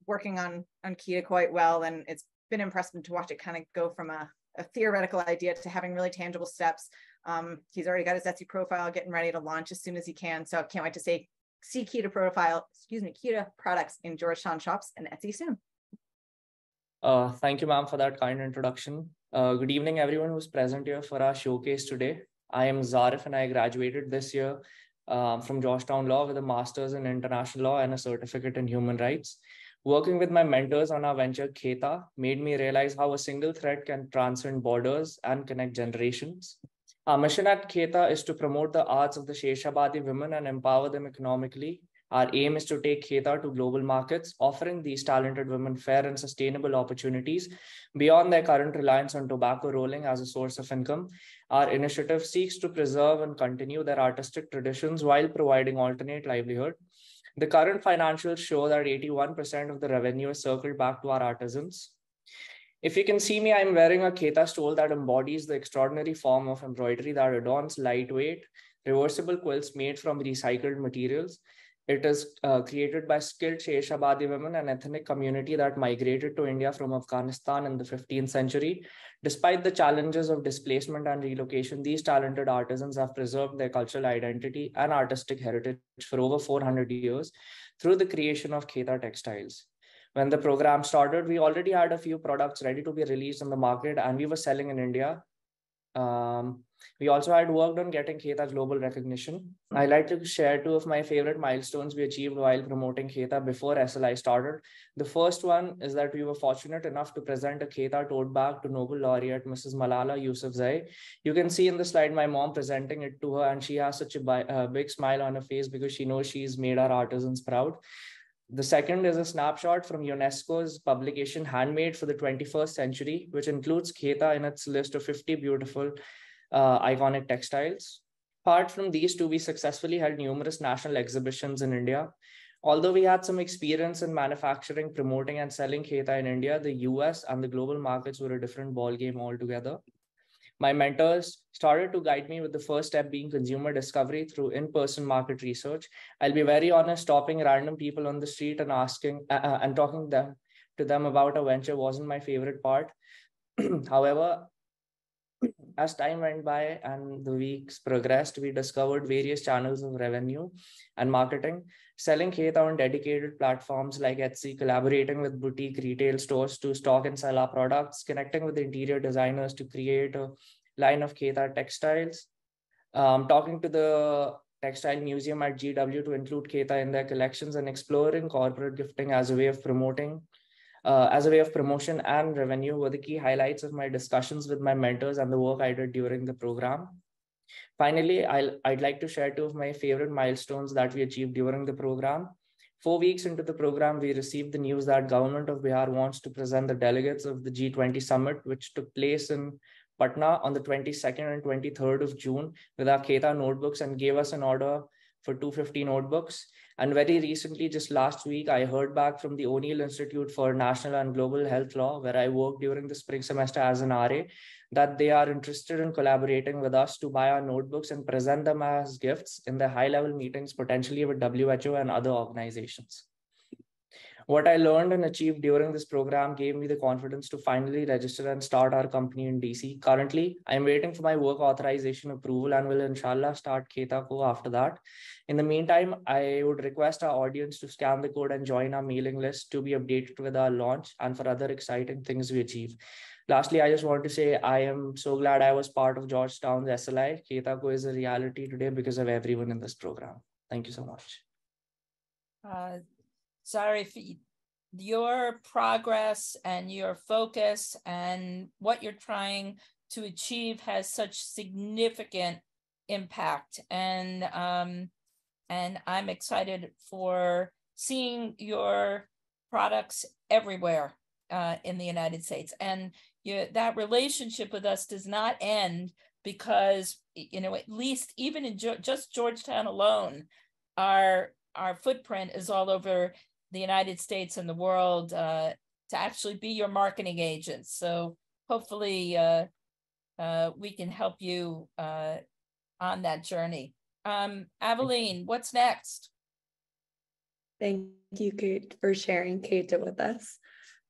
working on Kita quite well, and it's been impressive to watch it kind of go from a theoretical idea to having really tangible steps. He's already got his Etsy profile getting ready to launch as soon as he can. So I can't wait to see Kita products in Georgetown shops and Etsy soon. Thank you, ma'am, for that kind introduction. Good evening, everyone who's present here for our showcase today. I am Zarif, and I graduated this year from Georgetown Law with a master's in international law and a certificate in human rights. Working with my mentors on our venture Kita made me realize how a single thread can transcend borders and connect generations. Our mission at Kita is to promote the arts of the Sheshabadi women and empower them economically. Our aim is to take Kita to global markets, offering these talented women fair and sustainable opportunities beyond their current reliance on tobacco rolling as a source of income. Our initiative seeks to preserve and continue their artistic traditions while providing alternate livelihood. The current financials show that 81% of the revenue is circled back to our artisans. If you can see me, I'm wearing a Kita stole that embodies the extraordinary form of embroidery that adorns lightweight, reversible quilts made from recycled materials. It is created by skilled Sheshabadi women, an ethnic community that migrated to India from Afghanistan in the 15th century. Despite the challenges of displacement and relocation, these talented artisans have preserved their cultural identity and artistic heritage for over 400 years through the creation of Kita textiles. When the program started, we already had a few products ready to be released on the market, and we were selling in India. We also had worked on getting Kita global recognition. I'd like to share 2 of my favorite milestones we achieved while promoting Kita before SLI started. The first one is that we were fortunate enough to present a Kita tote bag to Nobel laureate Mrs. Malala Yousafzai. You can see in the slide my mom presenting it to her, and she has such a big smile on her face because she knows she's made our artisans proud. The second is a snapshot from UNESCO's publication Handmade for the 21st Century, which includes Kita in its list of 50 beautiful iconic textiles. Apart from these 2, we successfully held numerous national exhibitions in India. Although we had some experience in manufacturing, promoting, and selling Kita in India, the US and the global markets were a different ballgame altogether. My mentors started to guide me with the first step being consumer discovery through in-person market research. I'll be very honest, stopping random people on the street and asking and talking to them about a venture wasn't my favorite part. However, as time went by and the weeks progressed, we discovered various channels of revenue and marketing, selling Kheta on dedicated platforms like Etsy, collaborating with boutique retail stores to stock and sell our products, connecting with interior designers to create a line of Kheta textiles, talking to the textile museum at GW to include Kheta in their collections, and exploring corporate gifting as a way of promotion and revenue were the key highlights of my discussions with my mentors and the work I did during the program. Finally, I'd like to share two of my favorite milestones that we achieved during the program. 4 weeks into the program, we received the news that Government of Bihar wants to present the delegates of the G20 summit, which took place in Patna on the 22nd and 23rd of June with our Kheta notebooks, and gave us an order for 250 notebooks. And very recently, just last week, I heard back from the O'Neill Institute for National and Global Health Law, where I worked during the spring semester as an RA, that they are interested in collaborating with us to buy our notebooks and present them as gifts in their high-level meetings, potentially with WHO and other organizations. What I learned and achieved during this program gave me the confidence to finally register and start our company in DC. Currently, I'm waiting for my work authorization approval and will inshallah start Kheta Co after that. In the meantime, I would request our audience to scan the code and join our mailing list to be updated with our launch and for other exciting things we achieve. Lastly, I just want to say I am so glad I was part of Georgetown's SLI. Kheta Co is a reality today because of everyone in this program. Thank you so much. Sorry for your progress and your focus and what you're trying to achieve has such significant impact. And I'm excited for seeing your products everywhere in the United States. And that relationship with us does not end because, at least even in just Georgetown alone, our footprint is all over the United States and the world to actually be your marketing agents. So hopefully we can help you on that journey. Aveline, what's next? Thank you, Kate, for sharing Kheta with us.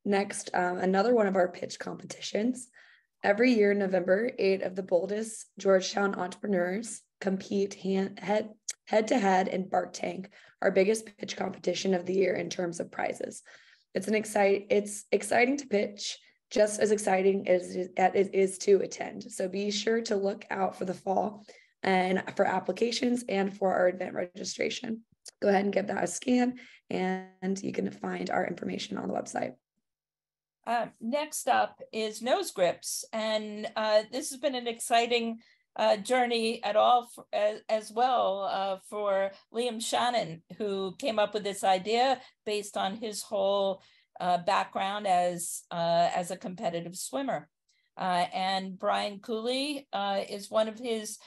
Next, another one of our pitch competitions. Every year in November, 8 of the boldest Georgetown entrepreneurs compete head-to-head in Bark Tank, our biggest pitch competition of the year in terms of prizes. It's exciting to pitch, just as exciting as it is to attend. So be sure to look out for the fall and for applications and for our event registration. Go ahead and give that a scan, and you can find our information on the website. Next up is Nose Grips, and this has been an exciting journey as well for Liam Shannon, who came up with this idea based on his whole background as a competitive swimmer. And Brian Cooley is one of his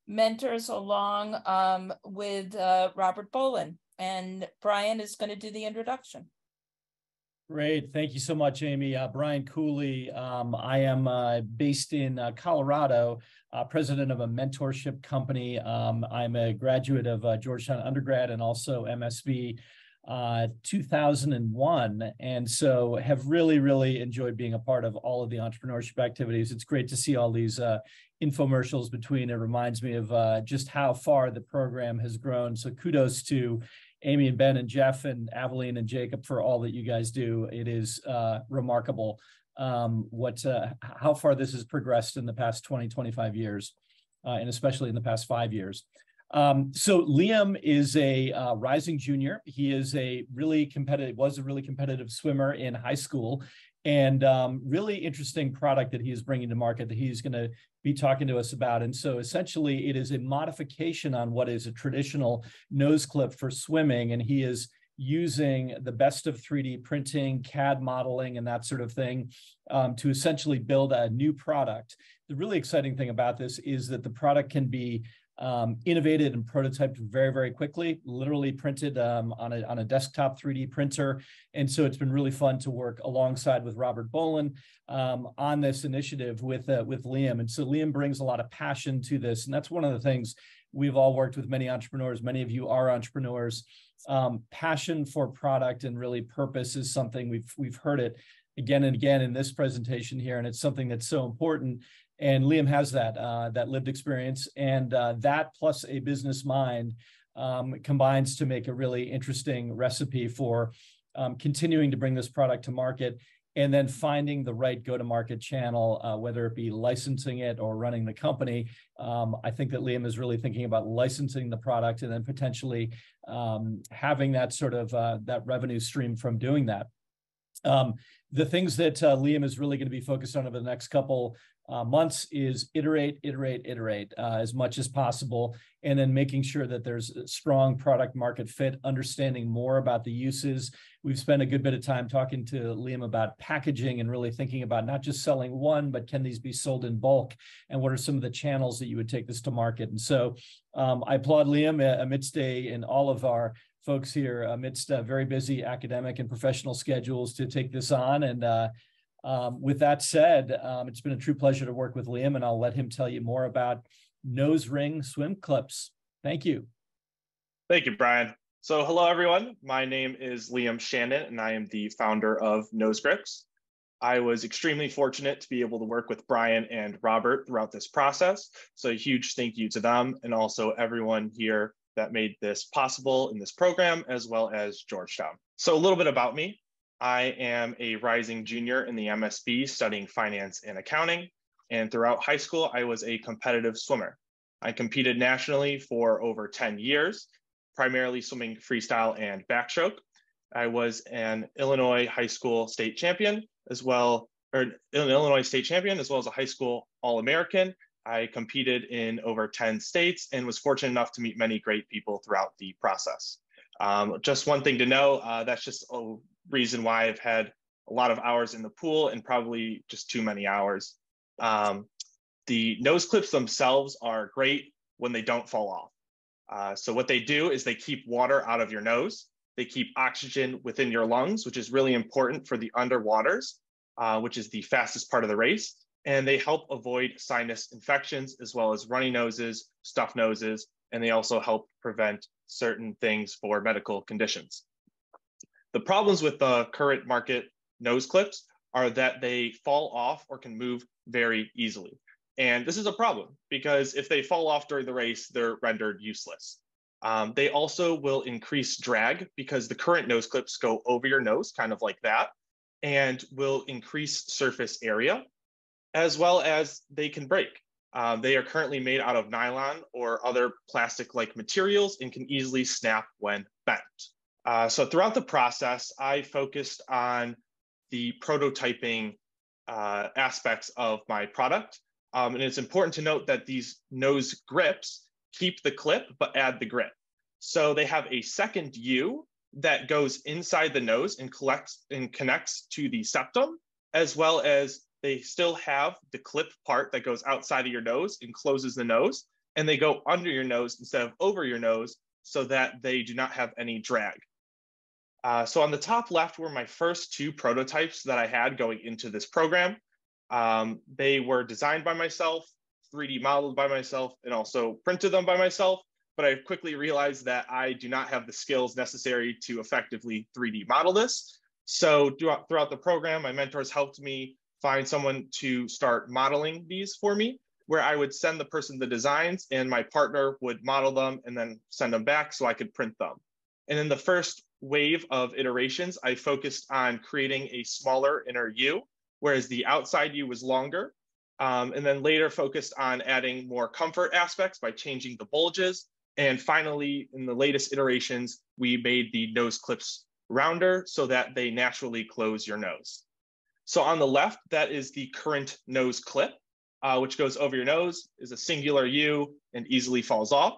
mentors, along with Robert Bolin. And Brian is going to do the introduction. Great. Thank you so much, Amy. Brian Cooley. I am based in Colorado, president of a mentorship company. I'm a graduate of Georgetown undergrad and also MSB 2001. And so have really enjoyed being a part of all of the entrepreneurship activities. It's great to see all these infomercials between. It reminds me of just how far the program has grown. So kudos to Amy and Ben and Jeff and Aveline and Jacob for all that you guys do. It is remarkable how far this has progressed in the past 20-25 years, and especially in the past 5 years. So Liam is a rising junior. He is was a really competitive swimmer in high school, and really interesting product that he is bringing to market that he's going to be talking to us about. And so essentially it is a modification on what is a traditional nose clip for swimming. And he is using the best of 3D printing, CAD modeling, and that sort of thing to essentially build a new product. The really exciting thing about this is that the product can be innovated and prototyped very, very quickly, literally printed on a desktop 3D printer. And so it's been really fun to work alongside with Robert Bolin on this initiative with Liam. And so Liam brings a lot of passion to this. And that's one of the things we've all worked with many entrepreneurs. Many of you are entrepreneurs. Passion for product and really purpose is something we've heard it again and again in this presentation here. And it's something that's so important. And Liam has that lived experience, and that plus a business mind combines to make a really interesting recipe for continuing to bring this product to market, and then finding the right go-to-market channel, whether it be licensing it or running the company. I think that Liam is really thinking about licensing the product and then potentially having that sort of that revenue stream from doing that. The things that Liam is really going to be focused on over the next couple months is iterate as much as possible, and then making sure that there's a strong product market fit, understanding more about the uses. We've spent a good bit of time talking to Liam about packaging and really thinking about not just selling one, but can these be sold in bulk? And what are some of the channels that you would take this to market? And so I applaud Liam amidst and all of our folks here amidst very busy academic and professional schedules to take this on. And with that said, it's been a true pleasure to work with Liam, and I'll let him tell you more about nose ring swim clips. Thank you. Thank you, Brian. So hello, everyone. My name is Liam Shannon, and I am the founder of Nose Grips. I was extremely fortunate to be able to work with Brian and Robert throughout this process. So a huge thank you to them, and also everyone here that made this possible in this program, as well as Georgetown. So a little bit about me. I am a rising junior in the MSB studying finance and accounting. And throughout high school, I was a competitive swimmer. I competed nationally for over 10 years, primarily swimming freestyle and backstroke. I was an Illinois high school state champion as well, or an Illinois state champion, as well as a high school All-American. I competed in over 10 states and was fortunate enough to meet many great people throughout the process. Just one thing to know, that's just a reason why I've had a lot of hours in the pool and probably just too many hours. The nose clips themselves are great when they don't fall off. So what they do is they keep water out of your nose. They keep oxygen within your lungs, which is really important for the underwaters, which is the fastest part of the race. And they help avoid sinus infections, as well as runny noses, stuffed noses, and they also help prevent certain things for medical conditions. The problems with the current market nose clips are that they fall off or can move very easily. And this is a problem because if they fall off during the race, they're rendered useless. They also will increase drag because the current nose clips go over your nose, kind of like that, and will increase surface area, as well as they can break. They are currently made out of nylon or other plastic-like materials and can easily snap when bent. So throughout the process, I focused on the prototyping aspects of my product. And it's important to note that these nose grips keep the clip, but add the grip. So they have a second U that goes inside the nose and connects to the septum, as well as they still have the clip part that goes outside of your nose and closes the nose, and they go under your nose instead of over your nose so that they do not have any drag. So on the top left were my first two prototypes that I had going into this program. They were designed by myself, 3D modeled by myself, and also printed them by myself. But I quickly realized that I do not have the skills necessary to effectively 3D model this. So throughout the program, my mentors helped me find someone to start modeling these for me, where I would send the person the designs and my partner would model them and then send them back so I could print them. And in the first wave of iterations, I focused on creating a smaller inner U, whereas the outside U was longer. And then later focused on adding more comfort aspects by changing the bulges. And finally, in the latest iterations, we made the nose clips rounder so that they naturally close your nose. So on the left, that is the current nose clip, which goes over your nose, is a singular U and easily falls off.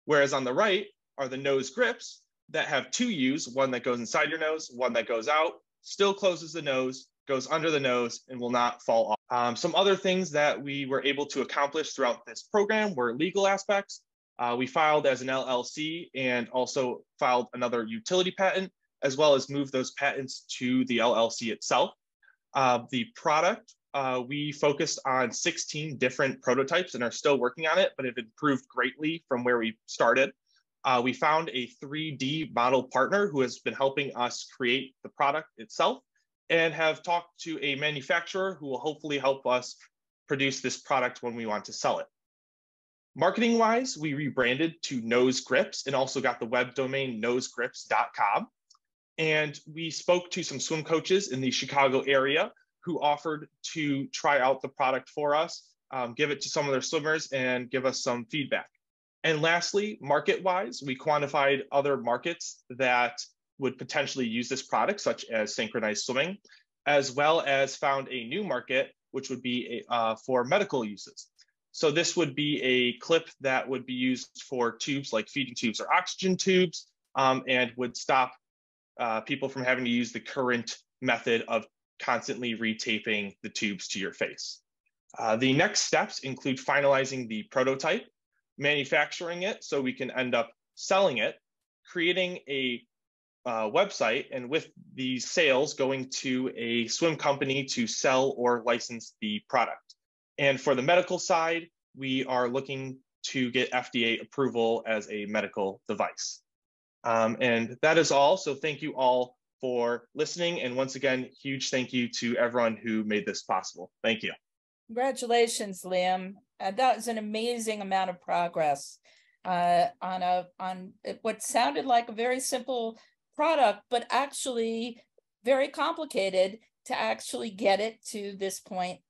Whereas on the right are the nose grips that have two U's, one that goes inside your nose, one that goes out, still closes the nose, goes under the nose, and will not fall off. Some other things that we were able to accomplish throughout this program were legal aspects. We filed as an LLC and also filed another utility patent, as well as moved those patents to the LLC itself. The product, we focused on 16 different prototypes and are still working on it, but have improved greatly from where we started. We found a 3D model partner who has been helping us create the product itself, and have talked to a manufacturer who will hopefully help us produce this product when we want to sell it. Marketing wise, we rebranded to Nose Grips and also got the web domain nosegrips.com. And we spoke to some swim coaches in the Chicago area who offered to try out the product for us, give it to some of their swimmers and give us some feedback. And lastly, market-wise, we quantified other markets that would potentially use this product, such as synchronized swimming, as well as found a new market, which would be for medical uses. So this would be a clip that would be used for tubes like feeding tubes or oxygen tubes, and would stop people from having to use the current method of constantly retaping the tubes to your face. The next steps include finalizing the prototype, manufacturing it so we can end up selling it, creating a website, and with these sales going to a swim company to sell or license the product. And for the medical side, we are looking to get FDA approval as a medical device. And that is all. So thank you all for listening. And once again, huge thank you to everyone who made this possible. Thank you. Congratulations, Liam. That was an amazing amount of progress on what sounded like a very simple product, but actually very complicated to actually get it to this point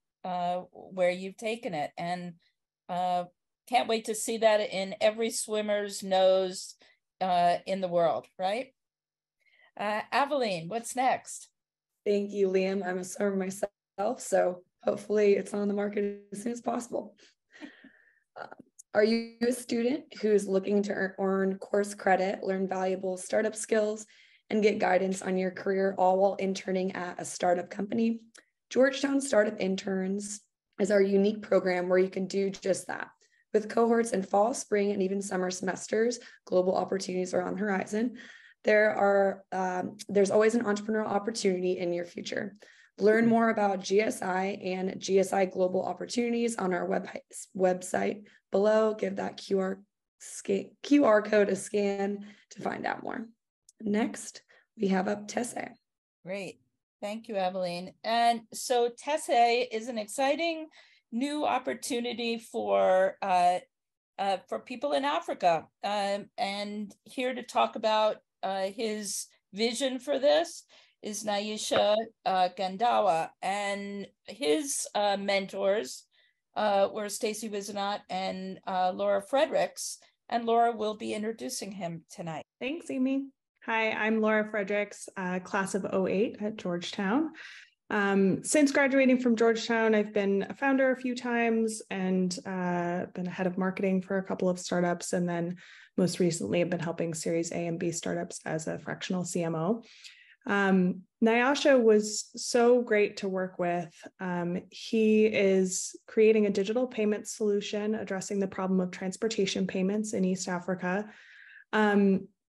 where you've taken it. And can't wait to see that in every swimmer's nose in the world, right? Aveline, what's next? Thank you, Liam. I'm a swimmer myself, so hopefully it's on the market as soon as possible. Are you a student who's looking to earn course credit, learn valuable startup skills, and get guidance on your career, all while interning at a startup company? Georgetown Startup Interns is our unique program where you can do just that. With cohorts in fall, spring, and even summer semesters, global opportunities are on the horizon. There's always an entrepreneurial opportunity in your future. Learn more about GSI and GSI Global Opportunities on our website below. Give that QR code a scan to find out more. Next, we have up Tesse. Great. Thank you, Aveline. And so Tesse is an exciting new opportunity for people in Africa. And here to talk about his vision for this is Naisha Gandawa, and his mentors were Stacy Wizenot and Laura Fredericks, and Laura will be introducing him tonight. Thanks, Amy. Hi, I'm Laura Fredericks, class of 08 at Georgetown. Since graduating from Georgetown, I've been a founder a few times and been a head of marketing for a couple of startups, and then most recently I've been helping Series A and B startups as a fractional CMO. Nyasha was so great to work with. He is creating a digital payment solution addressing the problem of transportation payments in East Africa.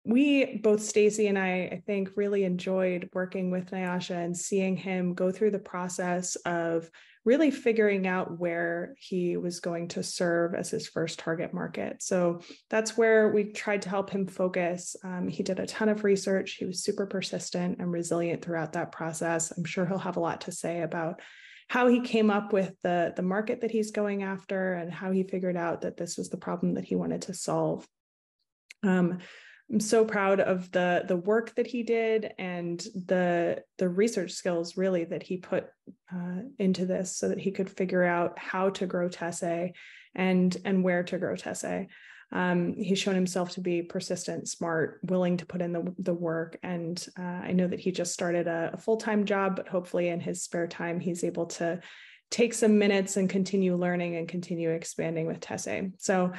We, both Stacy and I think, really enjoyed working with Nyasha and seeing him go through the process of really figuring out where he was going to serve as his first target market. So that's where we tried to help him focus. He did a ton of research. He was super persistent and resilient throughout that process. I'm sure he'll have a lot to say about how he came up with the market that he's going after and how he figured out that this was the problem that he wanted to solve. I'm so proud of the work that he did and the research skills really that he put into this so that he could figure out how to grow Tesse and where to grow Tesse. He's shown himself to be persistent, smart, willing to put in the work. And I know that he just started a full-time job, but hopefully in his spare time, he's able to take some minutes and continue learning and continue expanding with Tesse. So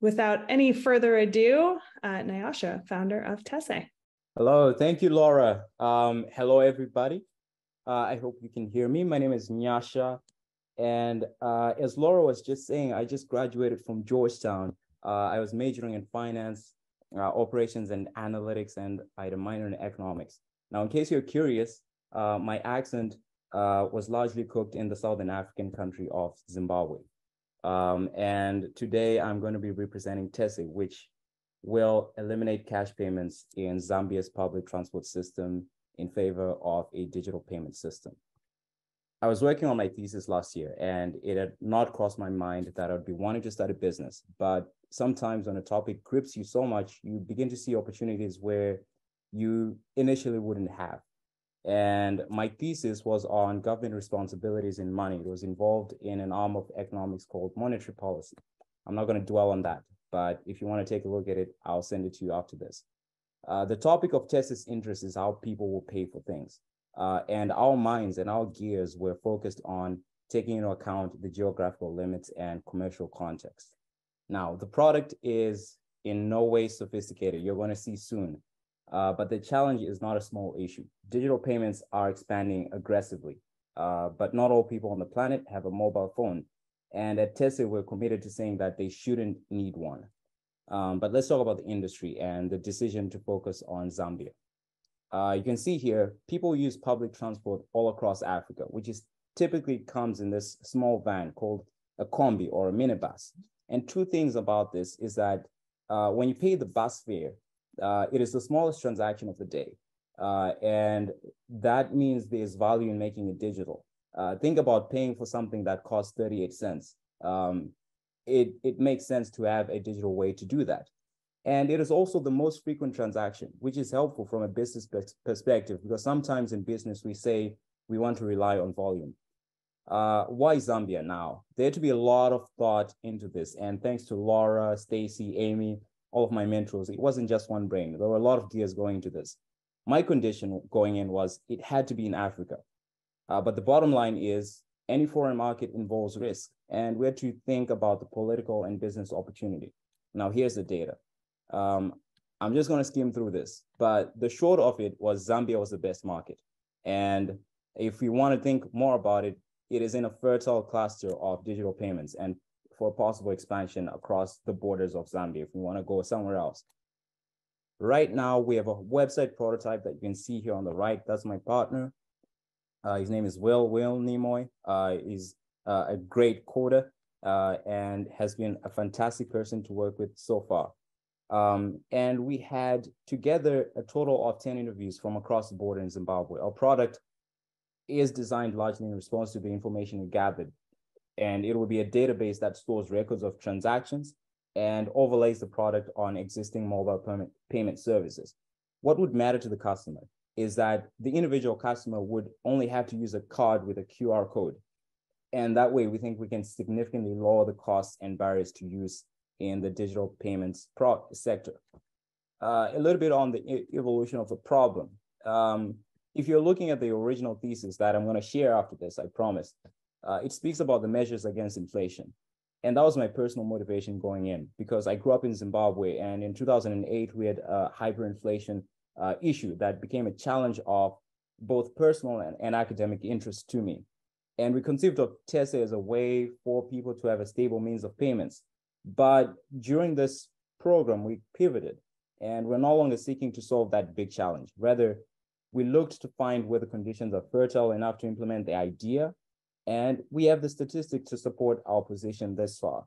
without any further ado, Nyasha, founder of Tesse. Hello, thank you, Laura. Hello, everybody. I hope you can hear me. My name is Nyasha. And as Laura was just saying, I just graduated from Georgetown. I was majoring in finance, operations and analytics, and I had a minor in economics. Now, in case you're curious, my accent was largely cooked in the Southern African country of Zimbabwe. And today I'm going to be representing TESE, which will eliminate cash payments in Zambia's public transport system in favor of a digital payment system. I was working on my thesis last year, and it had not crossed my mind that I would be wanting to start a business. But sometimes when a topic grips you so much, you begin to see opportunities where you initially wouldn't have. And my thesis was on government responsibilities in money. It was involved in an arm of economics called monetary policy. I'm not going to dwell on that, but if you want to take a look at it, I'll send it to you after this. The topic of TES's interest is how people will pay for things. And our minds and our gears were focused on taking into account the geographical limits and commercial context. Now, the product is in no way sophisticated. You're going to see soon. But the challenge is not a small issue. Digital payments are expanding aggressively, but not all people on the planet have a mobile phone. And at TESE, we're committed to saying that they shouldn't need one. But let's talk about the industry and the decision to focus on Zambia. You can see here, people use public transport all across Africa, which is typically comes in this small van called a combi or a minibus. And two things about this is that when you pay the bus fare, it is the smallest transaction of the day. And that means there's value in making it digital. Think about paying for something that costs 38 cents. It makes sense to have a digital way to do that. And it is also the most frequent transaction, which is helpful from a business perspective, because sometimes in business, we say we want to rely on volume. Why Zambia now? There had to be a lot of thought into this. And thanks to Laura, Stacy, Amy, all of my mentors, it wasn't just one brain. There were a lot of gears going into this. My condition going in was it had to be in Africa. But the bottom line is any foreign market involves risk, and we had to think about the political and business opportunity. Now, here's the data. I'm just going to skim through this, but the short of it was Zambia was the best market. And if we want to think more about it, it is in a fertile cluster of digital payments and for possible expansion across the borders of Zambia if we want to go somewhere else. Right now, we have a website prototype that you can see here on the right. That's my partner. His name is Will Nimoy. He's a great coder and has been a fantastic person to work with so far. And we had together a total of 10 interviews from across the border in Zimbabwe. Our product is designed largely in response to the information we gathered. And it will be a database that stores records of transactions and overlays the product on existing mobile payment services. What would matter to the customer is that the individual customer would only have to use a card with a QR code. And that way, we think we can significantly lower the costs and barriers to use in the digital payments sector. A little bit on the evolution of the problem. If you're looking at the original thesis that I'm going to share after this, I promise, it speaks about the measures against inflation. And that was my personal motivation going in, because I grew up in Zimbabwe, and in 2008, we had a hyperinflation issue that became a challenge of both personal and academic interest to me. And we conceived of TESE as a way for people to have a stable means of payments. But during this program, we pivoted, and we're no longer seeking to solve that big challenge. Rather, we looked to find whether conditions are fertile enough to implement the idea, and we have the statistics to support our position this far.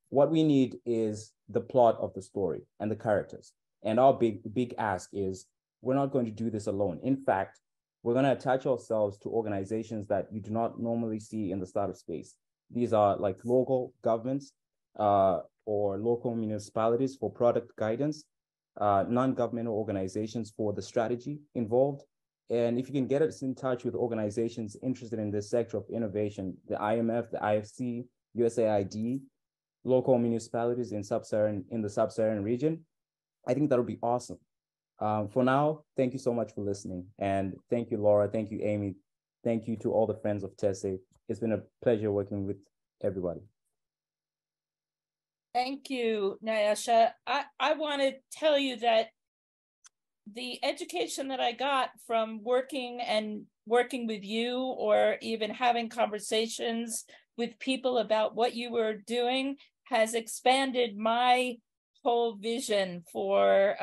What we need is the plot of the story and the characters. And our big ask is, we're not going to do this alone. In fact, we're going to attach ourselves to organizations that you do not normally see in the startup space. These are like local governments or local municipalities for product guidance, non-governmental organizations for the strategy involved. And if you can get us in touch with organizations interested in this sector of innovation, the IMF, the IFC, USAID, local municipalities in the sub-Saharan region, I think that would be awesome. For now, thank you so much for listening. And thank you, Laura. Thank you, Amy. Thank you to all the friends of TESE. It's been a pleasure working with everybody. Thank you, Nyasha. I want to tell you that the education that I got from working with you, or even having conversations with people about what you were doing, has expanded my whole vision for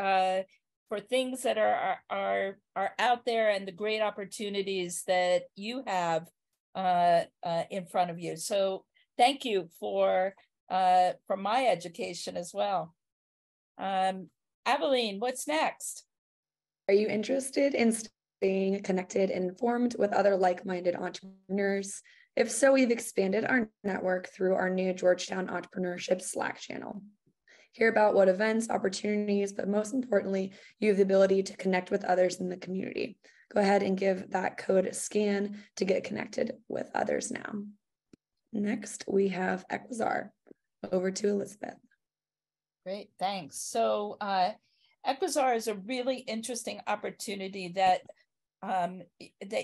things that are out there and the great opportunities that you have in front of you. So thank you for my education as well. Aveline, what's next? Are you interested in staying connected and informed with other like-minded entrepreneurs? If so, we've expanded our network through our new Georgetown Entrepreneurship Slack channel. Hear about what events, opportunities, but most importantly, you have the ability to connect with others in the community. Go ahead and give that code a scan to get connected with others now. Next, we have Equizar. Over to Elizabeth. Great, thanks. So Equizar is a really interesting opportunity that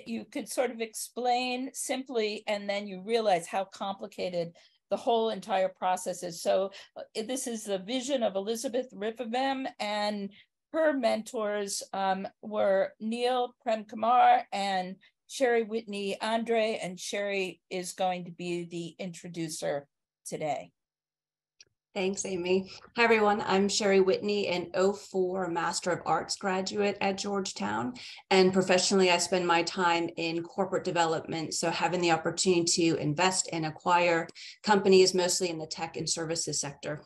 you could sort of explain simply, and then you realize how complicated the whole entire process is. So this is the vision of Elizabeth Ripavem, and her mentors were Neil Premkumar and Sherry Whitney Andre, and Sherry is going to be the introducer today. Thanks, Amy. Hi, everyone. I'm Sherry Whitney, an 04 Master of Arts graduate at Georgetown. And professionally, I spend my time in corporate development. So having the opportunity to invest and acquire companies, mostly in the tech and services sector.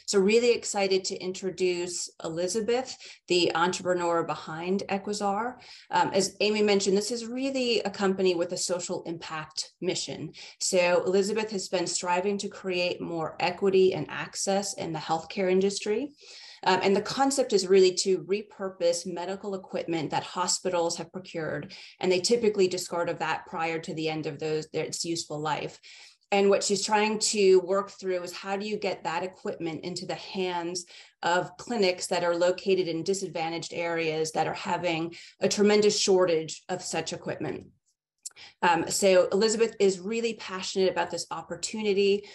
So really excited to introduce Elizabeth, the entrepreneur behind Equizar. As Amy mentioned, this is really a company with a social impact mission. So Elizabeth has been striving to create more equity and access in the healthcare industry. And the concept is really to repurpose medical equipment that hospitals have procured, and they typically discard of that prior to the end of its useful life. And what she's trying to work through is how do you get that equipment into the hands of clinics that are located in disadvantaged areas that are having a tremendous shortage of such equipment. So Elizabeth is really passionate about this opportunity.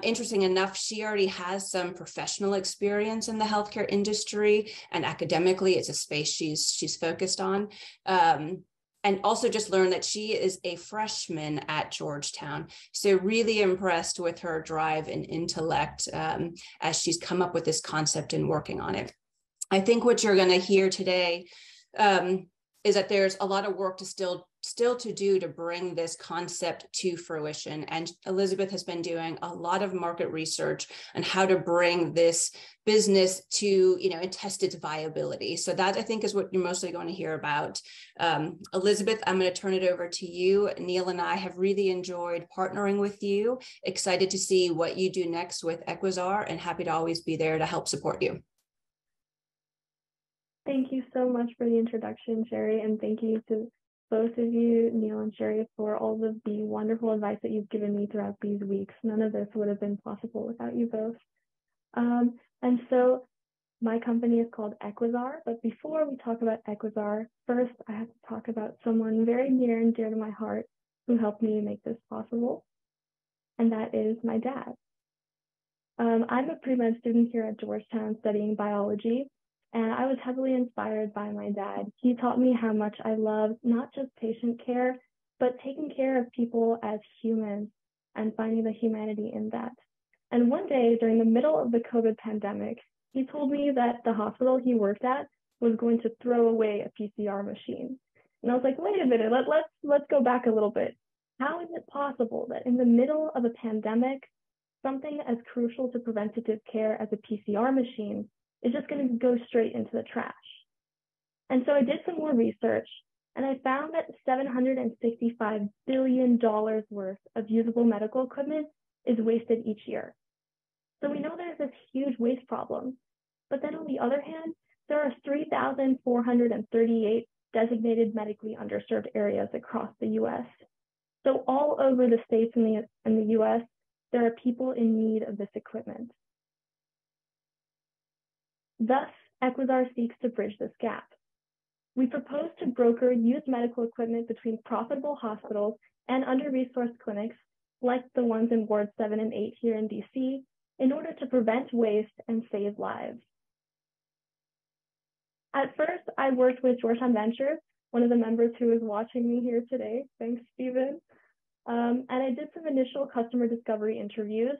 Interesting enough, she already has some professional experience in the healthcare industry, and academically, it's a space she's focused on. And also just learned that she is a freshman at Georgetown. So really impressed with her drive and intellect as she's come up with this concept and working on it. I think what you're going to hear today is that there's a lot of work to still to do to bring this concept to fruition. And Elizabeth has been doing a lot of market research on how to bring this business to, and test its viability. So that, I think, is what you're mostly going to hear about. Elizabeth, I'm going to turn it over to you. Neil and I have really enjoyed partnering with you. Excited to see what you do next with Equizar, and happy to always be there to help support you. Thank you so much for the introduction, Sherry, and thank you to both of you, Neil and Sherry, for all of the wonderful advice that you've given me throughout these weeks. None of this would have been possible without you both. And so my company is called Equizar, but before we talk about Equizar, first I have to talk about someone very near and dear to my heart who helped me make this possible, and that is my dad. I'm a pre-med student here at Georgetown studying biology, and I was heavily inspired by my dad. He taught me how much I love not just patient care, but taking care of people as humans and finding the humanity in that. And one day during the middle of the COVID pandemic, he told me that the hospital he worked at was going to throw away a PCR machine. And I was like, wait a minute, let's go back a little bit. How is it possible that in the middle of a pandemic, something as crucial to preventative care as a PCR machine is just going to go straight into the trash? And so I did some more research, and I found that $765 billion worth of usable medical equipment is wasted each year. So we know there's this huge waste problem. But then on the other hand, there are 3,438 designated medically underserved areas across the US. So all over the states in the US, there are people in need of this equipment. Thus, Equizar seeks to bridge this gap. We propose to broker used medical equipment between profitable hospitals and under-resourced clinics, like the ones in Wards 7 and 8 here in DC, in order to prevent waste and save lives. At first, I worked with Georgetown Ventures, one of the members who is watching me here today. Thanks, Stephen. And I did some initial customer discovery interviews.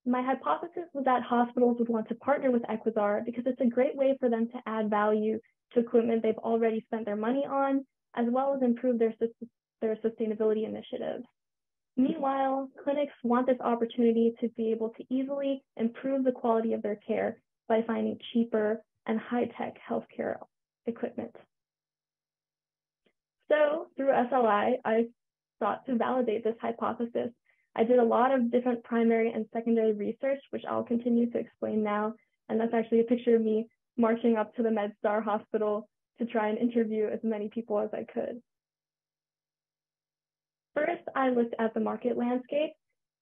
My hypothesis was that hospitals would want to partner with Equizar because it's a great way for them to add value to equipment they've already spent their money on, as well as improve their sustainability initiatives. Meanwhile, clinics want this opportunity to be able to easily improve the quality of their care by finding cheaper and high-tech healthcare equipment. So through SLI, I sought to validate this hypothesis. I did a lot of different primary and secondary research, which I'll continue to explain now. And that's actually a picture of me marching up to the MedStar Hospital to try and interview as many people as I could. First, I looked at the market landscape,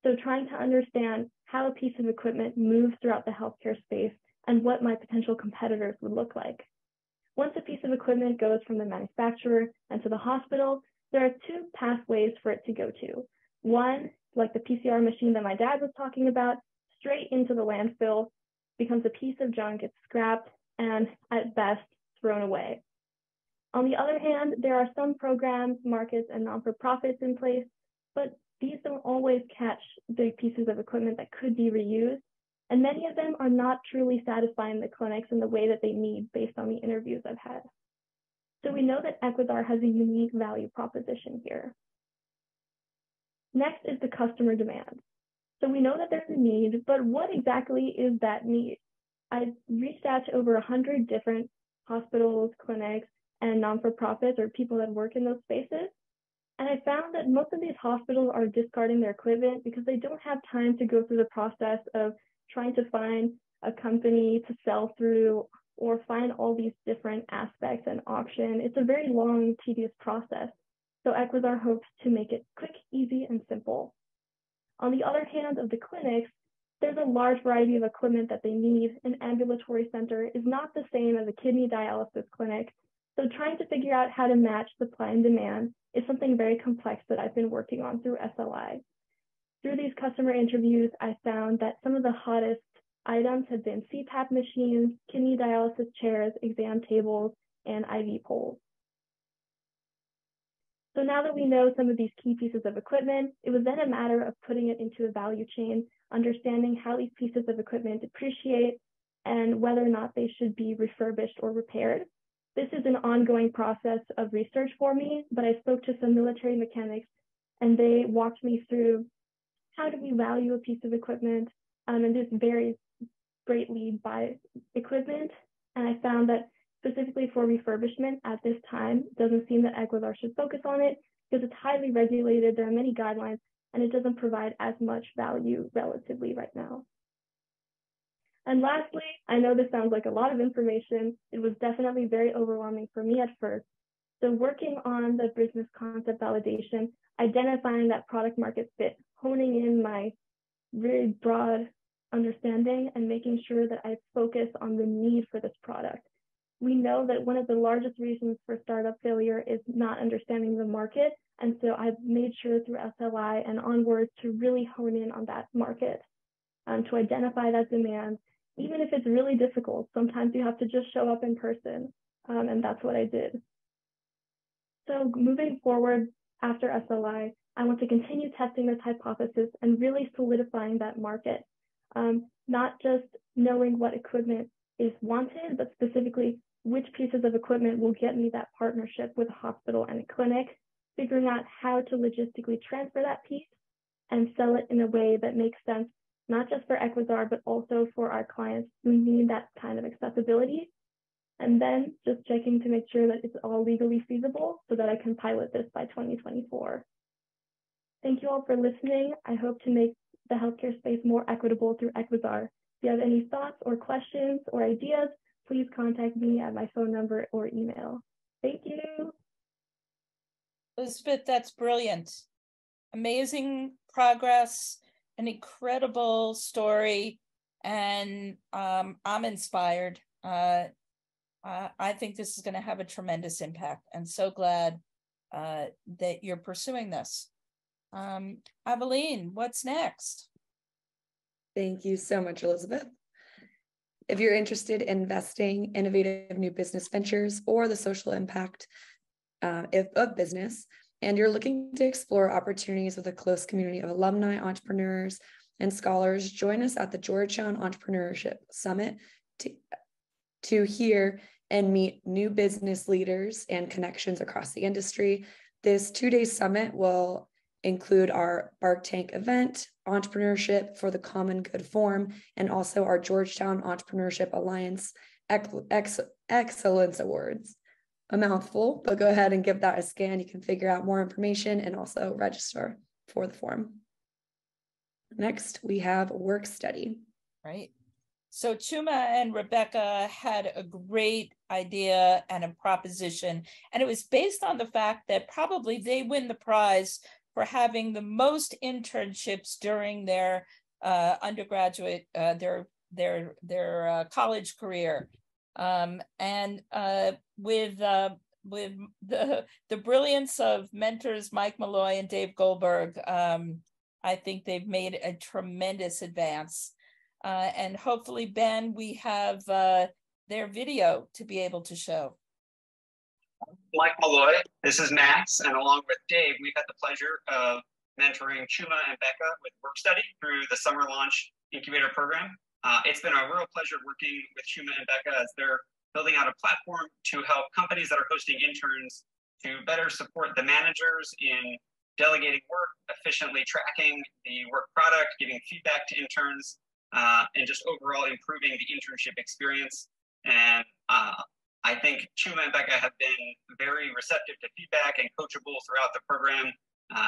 so trying to understand how a piece of equipment moves throughout the healthcare space and what my potential competitors would look like. Once a piece of equipment goes from the manufacturer and to the hospital, there are two pathways for it to go to. One, like the PCR machine that my dad was talking about, straight into the landfill, becomes a piece of junk, it's scrapped, and at best, thrown away. On the other hand, there are some programs, markets, and non-for-profits in place, but these don't always catch the pieces of equipment that could be reused, and many of them are not truly satisfying the clinics in the way that they need based on the interviews I've had. So we know that Equizar has a unique value proposition here. Next is the customer demand. So we know that there's a need, but what exactly is that need? I reached out to over 100 different hospitals, clinics, and non-for-profits or people that work in those spaces. And I found that most of these hospitals are discarding their equipment because they don't have time to go through the process of trying to find a company to sell through or find all these different aspects and auction. It's a very long, tedious process. So Equizar hopes to make it quick, easy, and simple. On the other hand of the clinics, there's a large variety of equipment that they need. An ambulatory center is not the same as a kidney dialysis clinic. So trying to figure out how to match supply and demand is something very complex that I've been working on through SLI. Through these customer interviews, I found that some of the hottest items have been CPAP machines, kidney dialysis chairs, exam tables, and IV poles. So now that we know some of these key pieces of equipment, it was then a matter of putting it into a value chain, understanding how these pieces of equipment depreciate and whether or not they should be refurbished or repaired. This is an ongoing process of research for me, but I spoke to some military mechanics and they walked me through how do we value a piece of equipment, and this varies greatly by equipment. And I found that specifically for refurbishment at this time, it doesn't seem that Equizar should focus on it because it's highly regulated, there are many guidelines, and it doesn't provide as much value relatively right now. And lastly, I know this sounds like a lot of information. It was definitely very overwhelming for me at first. So working on the business concept validation, identifying that product market fit, honing in my very broad understanding and making sure that I focus on the need for this product. We know that one of the largest reasons for startup failure is not understanding the market. And so I've made sure through SLI and onwards to really hone in on that market, to identify that demand. Even if it's really difficult, sometimes you have to just show up in person, and that's what I did. So moving forward after SLI, I want to continue testing this hypothesis and really solidifying that market, not just knowing what equipment is wanted, but specifically which pieces of equipment will get me that partnership with a hospital and a clinic, figuring out how to logistically transfer that piece and sell it in a way that makes sense, not just for Equizar, but also for our clients who need that kind of accessibility. And then just checking to make sure that it's all legally feasible so that I can pilot this by 2024. Thank you all for listening. I hope to make the healthcare space more equitable through Equizar. If you have any thoughts or questions or ideas, please contact me at my phone number or email. Thank you. Elizabeth, that's brilliant. Amazing progress, an incredible story, and I'm inspired. I think this is going to have a tremendous impact, and so glad that you're pursuing this. Aveline, what's next? Thank you so much, Elizabeth. If you're interested in investing in innovative new business ventures or the social impact of business, and you're looking to explore opportunities with a close community of alumni, entrepreneurs, and scholars, join us at the Georgetown Entrepreneurship Summit to hear and meet new business leaders and connections across the industry. This 2-day summit will include our Bark Tank event, Entrepreneurship for the Common Good Forum, and also our Georgetown Entrepreneurship Alliance Excellence Awards. A mouthful, but go ahead and give that a scan. You can figure out more information and also register for the forum. Next, we have work study. Right. So Chuma and Rebecca had a great idea and a proposition, and it was based on the fact that probably they win the prize for having the most internships during their undergraduate, their college career, and with the brilliance of mentors Mike Malloy and Dave Goldberg, I think they've made a tremendous advance. And hopefully, Ben, we have their video to be able to show. Mike Malloy, this is Max, and along with Dave, we've had the pleasure of mentoring Chuma and Becca with work study through the summer launch incubator program. It's been a real pleasure working with Chuma and Becca as they're building out a platform to help companies that are hosting interns to better support the managers in delegating work, efficiently tracking the work product, giving feedback to interns, and just overall improving the internship experience. And I think Chuma and Becca have been very receptive to feedback and coachable throughout the program.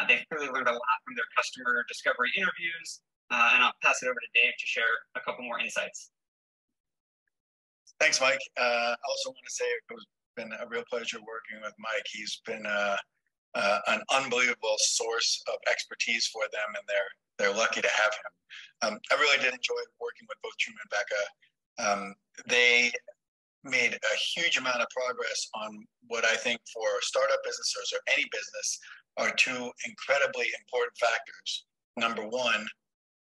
They've clearly learned a lot from their customer discovery interviews. And I'll pass it over to Dave to share a couple more insights. Thanks, Mike. I also want to say it's been a real pleasure working with Mike. He's been an unbelievable source of expertise for them, and they're lucky to have him. I really did enjoy working with both Chuma and Becca. They made a huge amount of progress on what I think for startup businesses or any business are two incredibly important factors. Number one,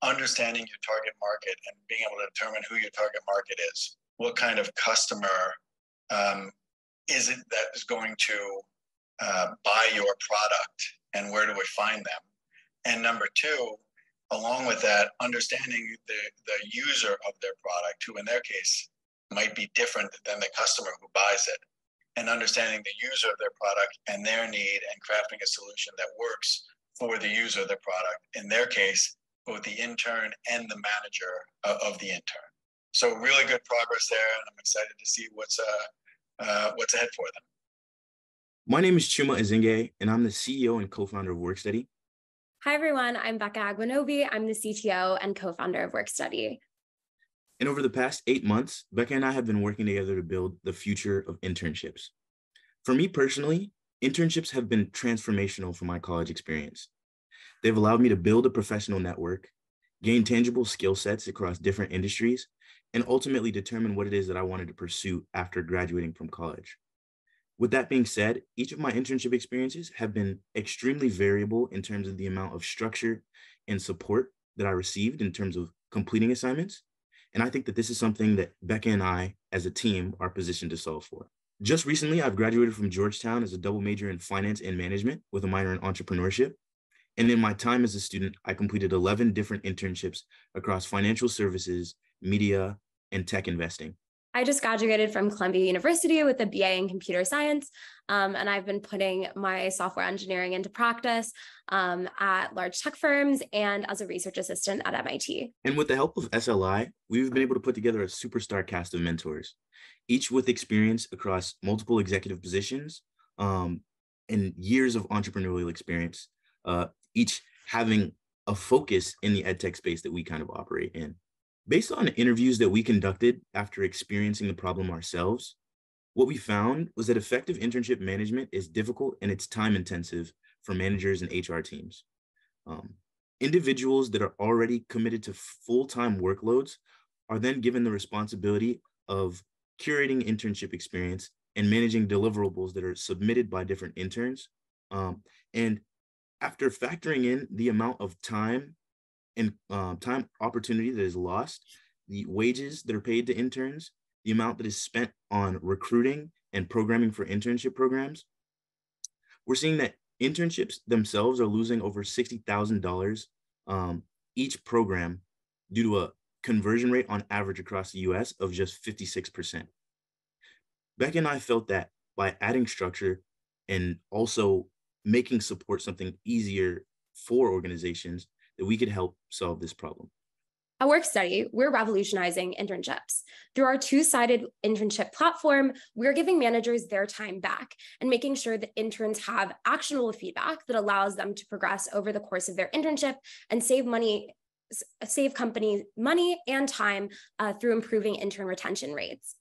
understanding your target market and being able to determine who your target market is. What kind of customer is it that is going to buy your product, and where do we find them? And number two, along with that, understanding the user of their product, who in their case might be different than the customer who buys it, and understanding the user of their product and their need and crafting a solution that works for the user of the product, in their case, both the intern and the manager of the intern. So really good progress there, and I'm excited to see what's ahead for them. My name is Chuma Azinge, and I'm the CEO and co-founder of WorkStudy. Hi, everyone. I'm Becca Aguinobi. I'm the CTO and co-founder of WorkStudy. And over the past 8 months, Becca and I have been working together to build the future of internships. For me personally, internships have been transformational for my college experience. They've allowed me to build a professional network, gain tangible skill sets across different industries, and ultimately determine what it is that I wanted to pursue after graduating from college. With that being said, each of my internship experiences have been extremely variable in terms of the amount of structure and support that I received in terms of completing assignments. And I think that this is something that Becca and I, as a team, are positioned to solve for. Just recently, I've graduated from Georgetown as a double major in finance and management with a minor in entrepreneurship. And in my time as a student, I completed 11 different internships across financial services, media, and tech investing. I just graduated from Columbia University with a BA in computer science, and I've been putting my software engineering into practice at large tech firms and as a research assistant at MIT. And with the help of SLI, we've been able to put together a superstar cast of mentors, each with experience across multiple executive positions and years of entrepreneurial experience, each having a focus in the edtech space that we kind of operate in. Based on interviews that we conducted after experiencing the problem ourselves, what we found was that effective internship management is difficult and it's time intensive for managers and HR teams. Individuals that are already committed to full-time workloads are then given the responsibility of curating internship experience and managing deliverables that are submitted by different interns. And after factoring in the amount of time and time opportunity that is lost, the wages that are paid to interns, the amount that is spent on recruiting and programming for internship programs, we're seeing that internships themselves are losing over $60,000 each program due to a conversion rate on average across the US of just 56%. Beck and I felt that by adding structure and also making support something easier for organizations, that we could help solve this problem. At Work Study, we're revolutionizing internships. Through our two-sided internship platform, we're giving managers their time back and making sure that interns have actionable feedback that allows them to progress over the course of their internship and save companies money and time through improving intern retention rates.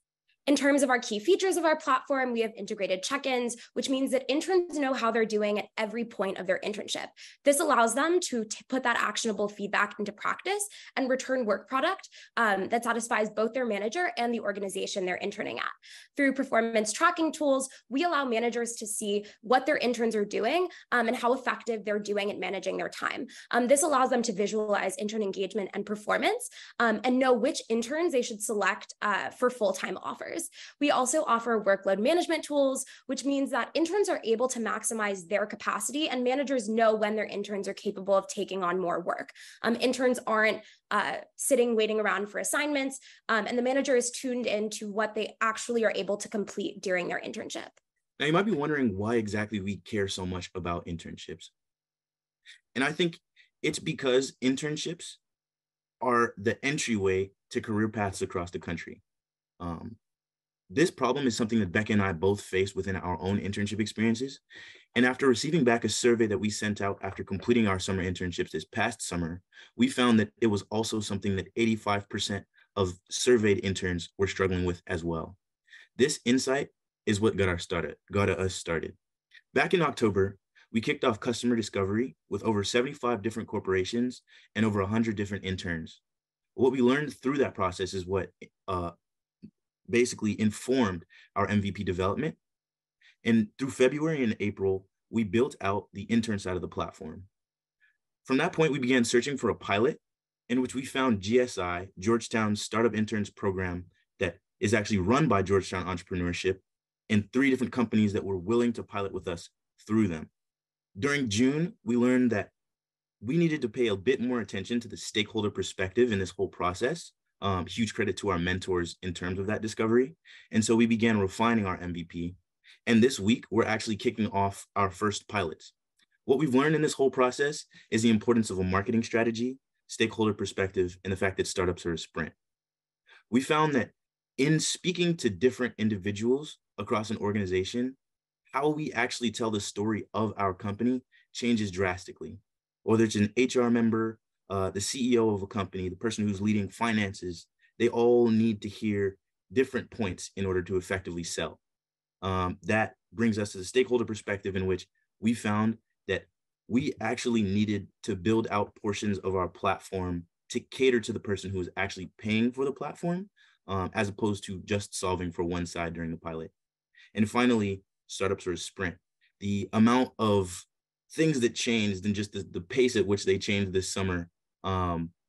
In terms of our key features of our platform, we have integrated check-ins, which means that interns know how they're doing at every point of their internship. This allows them to put that actionable feedback into practice and return work product that satisfies both their manager and the organization they're interning at. Through performance tracking tools, we allow managers to see what their interns are doing and how effective they're doing at managing their time. This allows them to visualize intern engagement and performance and know which interns they should select for full-time offers. We also offer workload management tools, which means that interns are able to maximize their capacity and managers know when their interns are capable of taking on more work. Interns aren't sitting waiting around for assignments, and the manager is tuned into what they actually are able to complete during their internship. Now, you might be wondering why exactly we care so much about internships. And I think it's because internships are the entryway to career paths across the country. This problem is something that Becca and I both faced within our own internship experiences. And after receiving back a survey that we sent out after completing our summer internships this past summer, we found that it was also something that 85% of surveyed interns were struggling with as well. This insight is what got us started. Back in October, we kicked off customer discovery with over 75 different corporations and over 100 different interns. What we learned through that process is what basically informed our MVP development. And through February and April, we built out the intern side of the platform. From that point, we began searching for a pilot in which we found GSI, Georgetown Startup Interns Program, that is actually run by Georgetown Entrepreneurship, and 3 different companies that were willing to pilot with us through them. During June, we learned that we needed to pay a bit more attention to the stakeholder perspective in this whole process. Huge credit to our mentors in terms of that discovery. And so we began refining our MVP. And this week, we're actually kicking off our first pilots. What we've learned in this whole process is the importance of a marketing strategy, stakeholder perspective, and the fact that startups are a sprint. We found that in speaking to different individuals across an organization, how we actually tell the story of our company changes drastically. Whether it's an HR member, the CEO of a company, the person who's leading finances, they all need to hear different points in order to effectively sell. That brings us to the stakeholder perspective, in which we found that we actually needed to build out portions of our platform to cater to the person who is actually paying for the platform, as opposed to just solving for one side during the pilot. And finally, startups are a sprint. The amount of things that changed and just the pace at which they changed this summer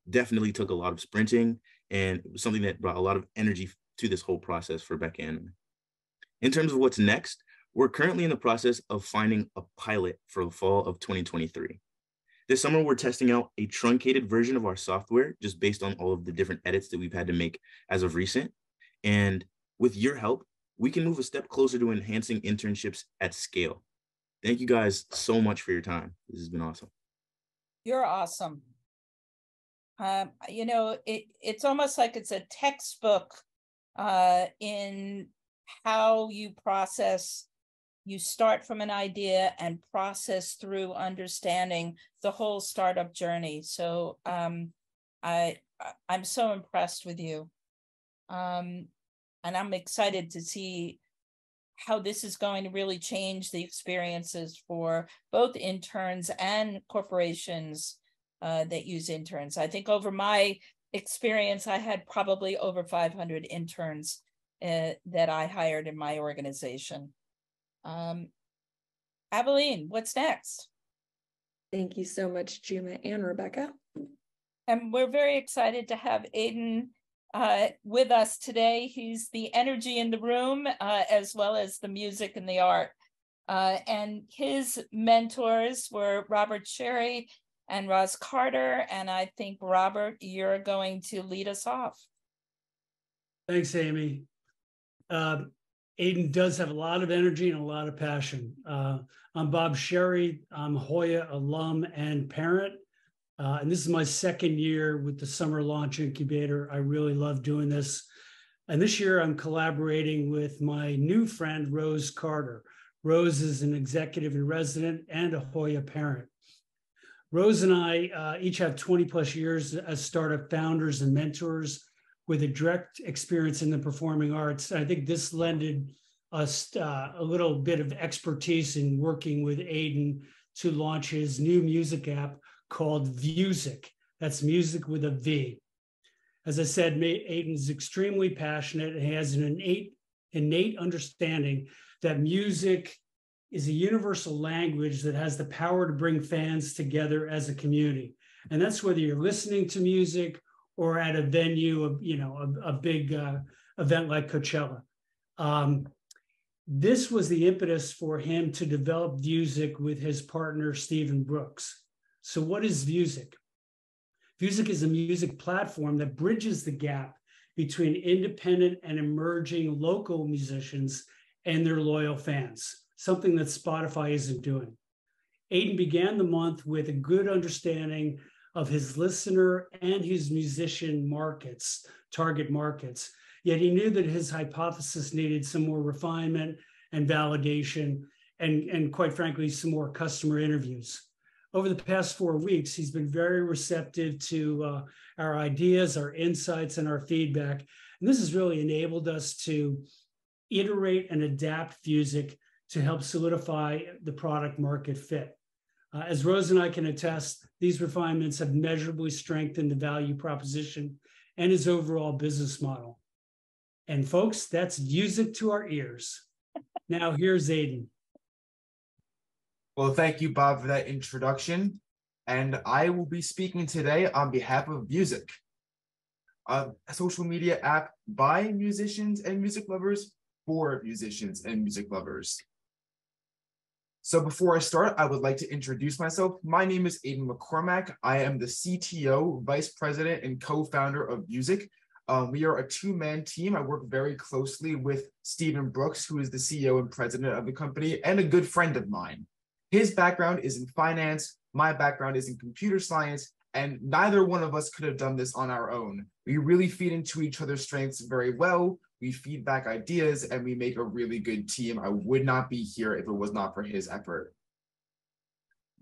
definitely took a lot of sprinting, and it was something that brought a lot of energy to this whole process for Becca and me. In terms of what's next, we're currently in the process of finding a pilot for the fall of 2023. This summer, we're testing out a truncated version of our software, just based on all of the different edits that we've had to make as of recent. And with your help, we can move a step closer to enhancing internships at scale. Thank you guys so much for your time. This has been awesome. You're awesome. It's almost like it's a textbook in how you process. You start from an idea and process through understanding the whole startup journey. So I'm so impressed with you. And I'm excited to see how this is going to really change the experiences for both interns and corporations that use interns. I think over my experience, I had probably over 500 interns that I hired in my organization. Aveline, what's next? Thank you so much, Juma and Rebecca. And we're very excited to have Aiden with us today. He's the energy in the room, as well as the music and the art. And his mentors were Robert Sherry and Roz Carter. And I think, Robert, you're going to lead us off. Thanks, Amy. Aiden does have a lot of energy and a lot of passion. I'm Bob Sherry. I'm a Hoya alum and parent. And this is my second year with the Summer Launch Incubator. I really love doing this. And this year I'm collaborating with my new friend, Rose Carter. Rose is an executive in resident and a Hoya parent. Rose and I each have 20 plus years as startup founders and mentors with a direct experience in the performing arts. I think this lended us a little bit of expertise in working with Aiden to launch his new music app called Vusic. That's music with a V. As I said, Aiden is extremely passionate and has an innate understanding that music is a universal language that has the power to bring fans together as a community. And that's whether you're listening to music or at a venue, a big event like Coachella. This was the impetus for him to develop Vusic with his partner, Stephen Brooks. So what is Vusic? Vusic is a music platform that bridges the gap between independent and emerging local musicians and their loyal fans, something that Spotify isn't doing. Aiden began the month with a good understanding of his listener and his musician markets, target markets, yet he knew that his hypothesis needed some more refinement and validation and quite frankly, some more customer interviews. Over the past 4 weeks, he's been very receptive to our ideas, our insights, and our feedback. And this has really enabled us to iterate and adapt Vusic to help solidify the product market fit. As Rose and I can attest, these refinements have measurably strengthened the value proposition and his overall business model. And folks, that's music to our ears. Now here's Aiden. Well, thank you, Bob, for that introduction. And I will be speaking today on behalf of Vusic, a social media app by musicians and music lovers for musicians and music lovers. So before I start, I would like to introduce myself. My name is Aiden McCormack. I am the CTO, Vice President, and co-founder of Vusic. We are a two-man team. I work very closely with Stephen Brooks, who is the CEO and president of the company, and a good friend of mine. His background is in finance. My background is in computer science, and neither one of us could have done this on our own. We really feed into each other's strengths very well. We feed back ideas, and we make a really good team. I would not be here if it was not for his effort.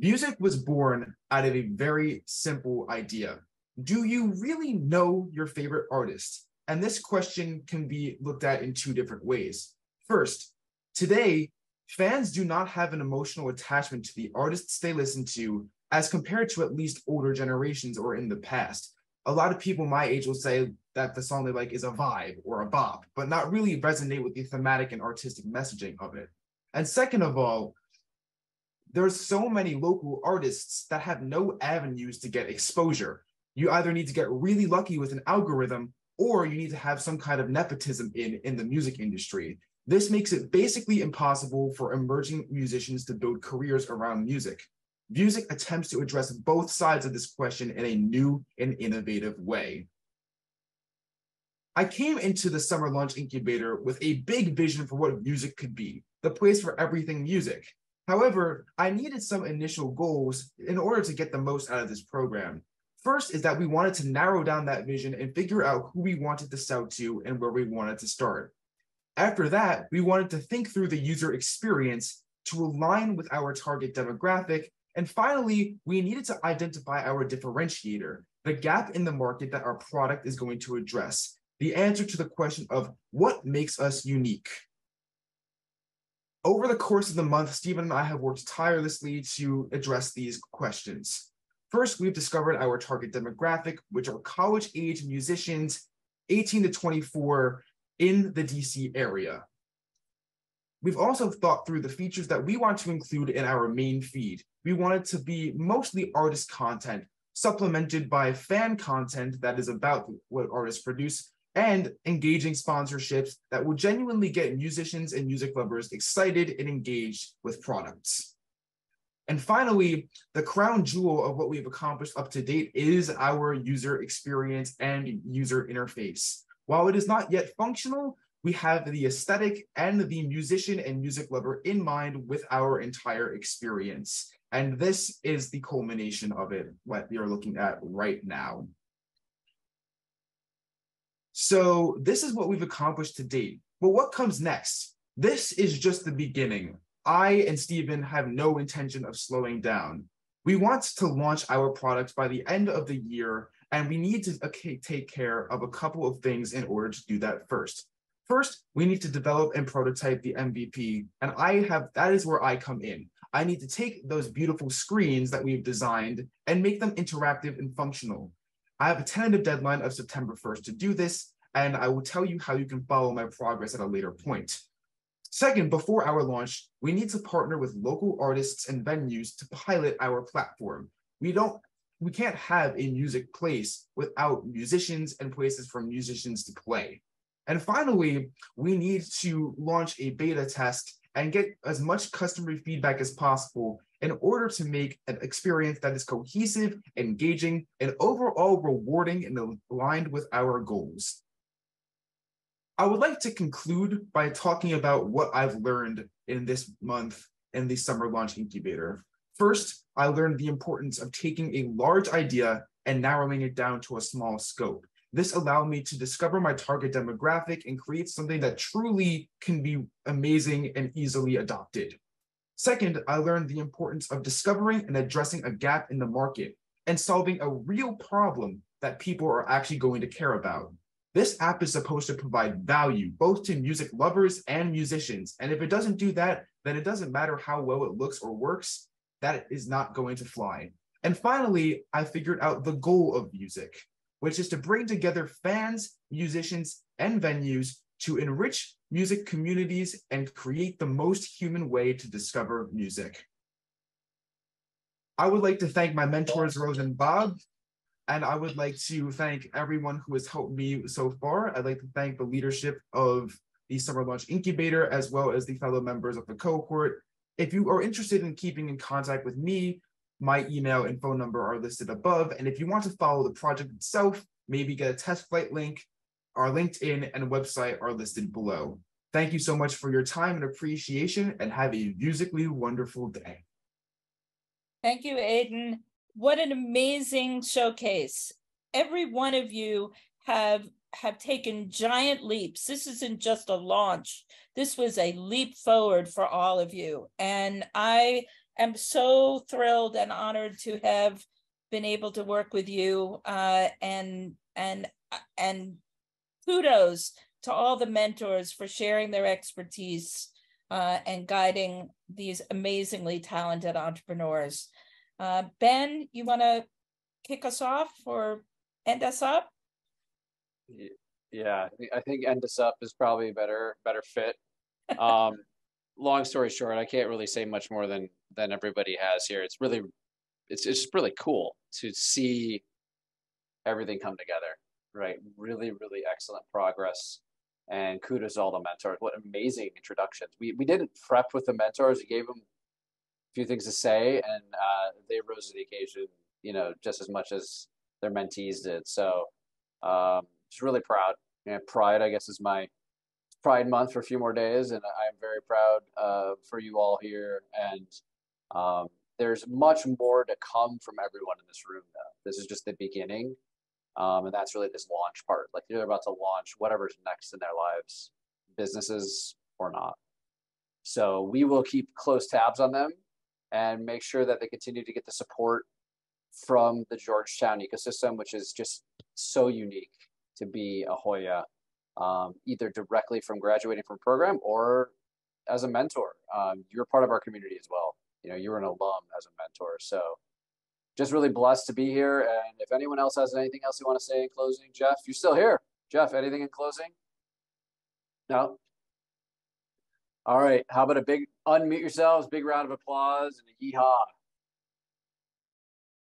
Vusic was born out of a very simple idea. Do you really know your favorite artist? And this question can be looked at in two different ways. First, today, fans do not have an emotional attachment to the artists they listen to as compared to at least older generations or in the past. A lot of people my age will say that the song they like is a vibe or a bop, but not really resonate with the thematic and artistic messaging of it. And second of all, there's so many local artists that have no avenues to get exposure. You either need to get really lucky with an algorithm, or you need to have some kind of nepotism in the music industry. This makes it basically impossible for emerging musicians to build careers around music. Vusic attempts to address both sides of this question in a new and innovative way. I came into the Summer Launch Incubator with a big vision for what Vusic could be, the place for everything music. However, I needed some initial goals in order to get the most out of this program. First is that we wanted to narrow down that vision and figure out who we wanted to sell to and where we wanted to start. After that, we wanted to think through the user experience to align with our target demographic. And finally, we needed to identify our differentiator, the gap in the market that our product is going to address, the answer to the question of what makes us unique. Over the course of the month, Stephen and I have worked tirelessly to address these questions. First, we've discovered our target demographic, which are college-age musicians 18 to 24 in the DC area. We've also thought through the features that we want to include in our main feed. We want it to be mostly artist content, supplemented by fan content that is about what artists produce, and engaging sponsorships that will genuinely get musicians and music lovers excited and engaged with products. And finally, the crown jewel of what we've accomplished up to date is our user experience and user interface. While it is not yet functional, we have the aesthetic and the musician and music lover in mind with our entire experience. And this is the culmination of it, what we are looking at right now. So this is what we've accomplished to date. But what comes next? This is just the beginning. I and Stephen have no intention of slowing down. We want to launch our product by the end of the year, and we need to take care of a couple of things in order to do that first. First, we need to develop and prototype the MVP, and that is where I come in. I need to take those beautiful screens that we've designed and make them interactive and functional. I have a tentative deadline of September 1st to do this, and I will tell you how you can follow my progress at a later point. Second, before our launch, we need to partner with local artists and venues to pilot our platform. We can't have a music place without musicians and places for musicians to play. And finally, we need to launch a beta test and get as much customer feedback as possible in order to make an experience that is cohesive, engaging, and overall rewarding and aligned with our goals. I would like to conclude by talking about what I've learned in this month in the Summer Launch Incubator. First, I learned the importance of taking a large idea and narrowing it down to a small scope. This allowed me to discover my target demographic and create something that truly can be amazing and easily adopted. Second, I learned the importance of discovering and addressing a gap in the market and solving a real problem that people are actually going to care about. This app is supposed to provide value both to music lovers and musicians. And if it doesn't do that, then it doesn't matter how well it looks or works, that is not going to fly. And finally, I figured out the goal of music, which is to bring together fans, musicians, and venues to enrich music communities and create the most human way to discover music. I would like to thank my mentors, Rose and Bob, and I would like to thank everyone who has helped me so far. I'd like to thank the leadership of the Summer Launch Incubator, as well as the fellow members of the cohort. If you are interested in keeping in contact with me, my email and phone number are listed above. And if you want to follow the project itself, maybe get a test flight link, our LinkedIn and website are listed below. Thank you so much for your time and appreciation, and have a musically wonderful day. Thank you, Aiden. What an amazing showcase. Every one of you have taken giant leaps. This isn't just a launch. This was a leap forward for all of you. And I am so thrilled and honored to have been able to work with you, and kudos to all the mentors for sharing their expertise and guiding these amazingly talented entrepreneurs. Ben, you want to kick us off or end us up? Yeah, I think end us up is probably a better fit. Long story short, I can't really say much more than everybody has here. It's just really cool to see everything come together, right? Really, really excellent progress. And kudos to all the mentors. What amazing introductions. We didn't prep with the mentors. We gave them a few things to say, and they rose to the occasion, just as much as their mentees did. So just really proud. And Pride, I guess, is my Pride month for a few more days, and I'm very proud for you all here. And there's much more to come from everyone in this room, though. This is just the beginning. And that's really this launch part. Like, they're about to launch whatever's next in their lives, businesses or not. So we will keep close tabs on them and make sure that they continue to get the support from the Georgetown ecosystem, which is just so unique to be a Hoya, either directly from graduating from program or as a mentor. You're part of our community as well. You're an alum as a mentor. So just really blessed to be here. And if anyone else has anything else you want to say in closing, Jeff, you're still here. Jeff, anything in closing? No? All right. How about a big unmute yourselves, big round of applause and a yeehaw.